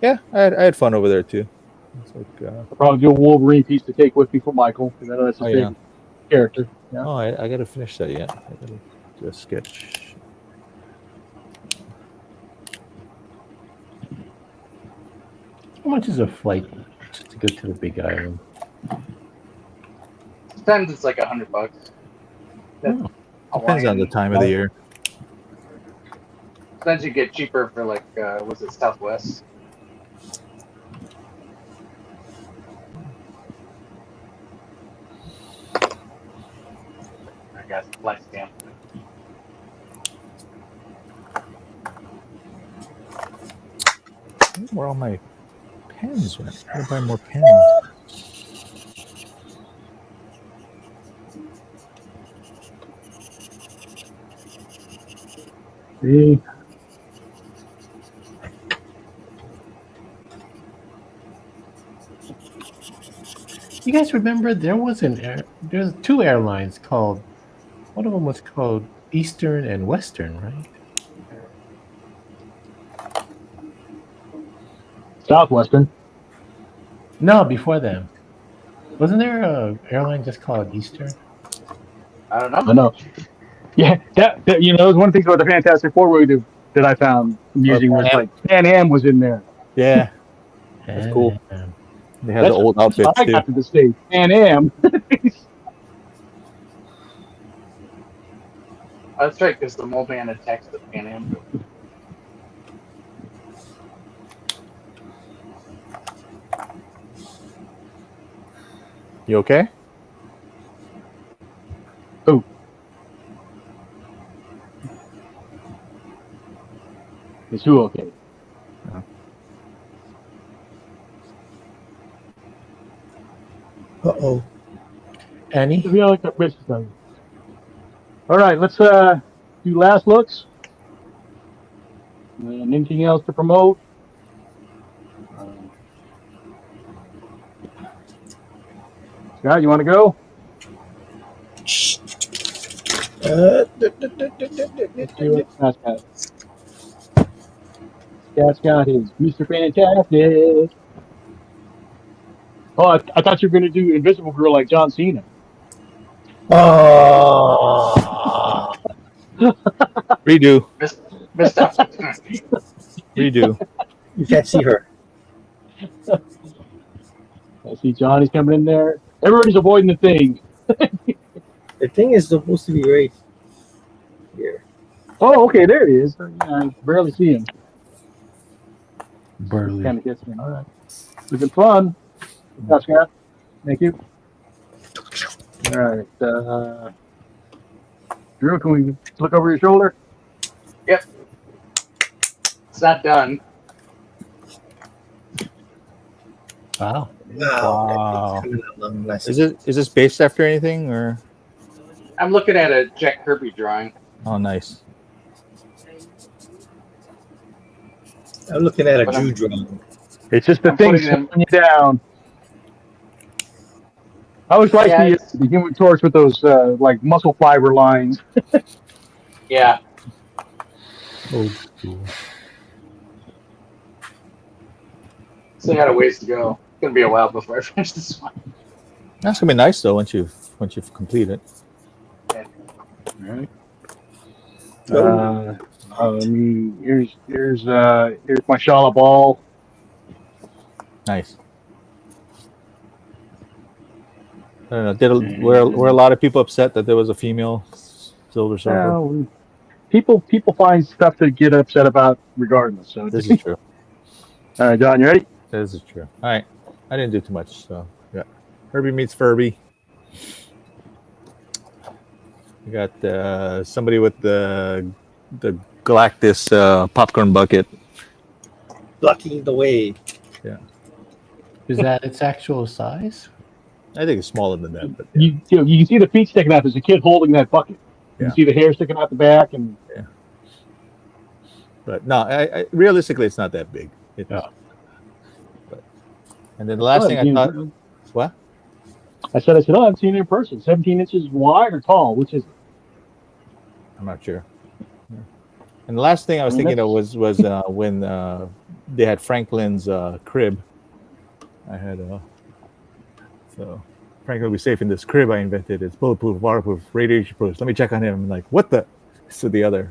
S1: Yeah, I had fun over there too. It's like,
S2: I'll probably do a Wolverine piece to take with me for Michael because I know that's his favorite character. Yeah.
S1: Oh, I got to finish that yet. I got to do a sketch.
S6: How much is a flight just to go to the Big Island?
S4: Sometimes it's like $100.
S1: Depends on the time of the year.
S4: Sometimes you get cheaper for like, was it Southwest? I guess flight stamp.
S1: Where all my pens went? I gotta buy more pens.
S2: See?
S6: You guys remember there's 2 airlines called, one of them was called Eastern and Western, right?
S2: Southwestern.
S6: No, before them. Wasn't there a airline just called Eastern?
S4: I don't know.
S2: I know. Yeah, that was one of the things about the Fantastic Four movie that I found amusing was like Pan Am was in there.
S1: Yeah, that's cool. They had the old
S2: That's
S1: outfits
S2: I
S1: too.
S2: got to the stage. Pan Am.
S4: That's right, because the mole man attacks the Pan Am.
S1: You okay?
S2: Oh. Is who okay?
S1: Uh-oh.
S6: Annie?
S2: We like our business done. All right, let's do last looks. And anything else to promote? Scott, you want to go? Let's see what Scott's got. Scott's got his Mr. Fantastic. Oh, I thought you were going to do Invisible Girl like John Cena.
S3: Oh,
S1: Redo.
S4: Missed opportunity.
S1: Redo.
S3: you can't see her.
S2: I see Johnny's coming in there. Everybody's avoiding the thing.
S3: The thing is supposed to be right here.
S2: Oh, okay, there he is. I barely see him.
S6: Burley.
S2: Kind of gets me. All right. Looking fun. Good Scott. Thank you. All right. Drew, can we look over your shoulder?
S4: Yep. It's not done.
S6: Wow.
S1: Wow.
S3: Nice.
S1: Is this based after anything or?
S4: I'm looking at a Jack Kirby drawing.
S1: Oh, nice.
S3: I'm looking at a
S4: But
S3: Jew drum.
S2: It's just the
S4: I'm
S2: thing
S4: putting them-
S2: slowing you down. I always like
S4: Yeah,
S2: the Human Torch with those like muscle fiber lines.
S4: yeah.
S1: Old school.
S4: So I got a ways to go. It's gonna be a while before I finish this one.
S1: That's gonna be nice though once you've completed.
S2: All right. I mean, here's my Shala ball.
S1: Nice. I don't know. Were a lot of people upset that there was a female Silver Surfer?
S2: Well, people find stuff to get upset about regardless. So
S1: This is true.
S2: all right, John, you ready?
S1: This is true. All right. I didn't do too much. So yeah. Herbie meets Furby. You got somebody with the Galactus popcorn bucket.
S3: Blocking the way.
S6: Is that its actual size?
S1: I think it's smaller than that, but yeah.
S2: You can see the feet sticking out. There's a kid holding that bucket. You
S1: Yeah.
S2: can see the hair sticking out the back, and
S1: But no, I realistically, it's not that big.
S6: No.
S1: And then the last thing I thought, what?
S2: I said, oh, I've seen it in person. 17 inches wide or tall? Which is it?
S1: I'm not sure. And the last thing I was thinking of was when they had Franklin's crib. I had so Franklin will be safe in this crib I invented. It's bulletproof, waterproof, radiation proof. Let me check on him. I'm like, what the? So the other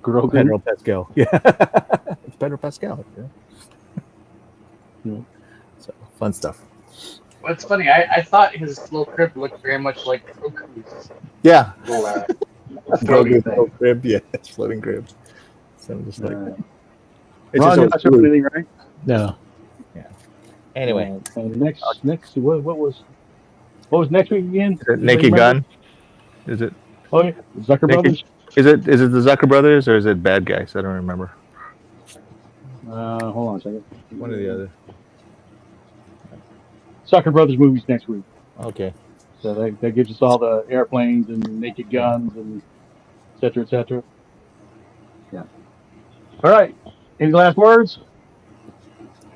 S1: Pedro Pascal. Yeah, it's Pedro Pascal. Yeah. So fun stuff.
S4: Well, it's funny. I thought his little crib looked very much like Goku's
S1: Yeah.
S4: little floating thing.
S1: Crib. Yeah, it's floating crib. So I'm just like, it's
S2: Ron,
S1: just
S2: you're not sure anything, right?
S6: No.
S1: anyway.
S2: Next, what was next week again?
S1: Is it Naked Gun? Is it?
S2: Oh yeah, Zucker Brothers.
S1: Is it the Zucker Brothers or is it Bad Guys? I don't remember.
S2: Hold on a second.
S1: One or the other.
S2: Zucker Brothers movies next week.
S1: Okay.
S2: So that gives us all the airplanes and Naked Guns and et cetera, et cetera. Yeah. All right. Any last words?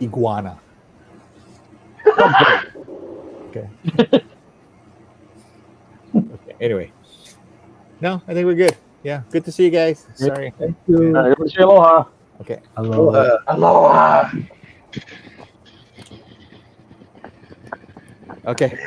S1: Iguana. Okay. Okay. Anyway. No, I think we're good. Yeah. Good to see you guys. Sorry.
S3: Thank you.
S2: All right, everybody say aloha.
S1: Okay.
S6: Aloha.
S4: Aloha.
S1: Okay.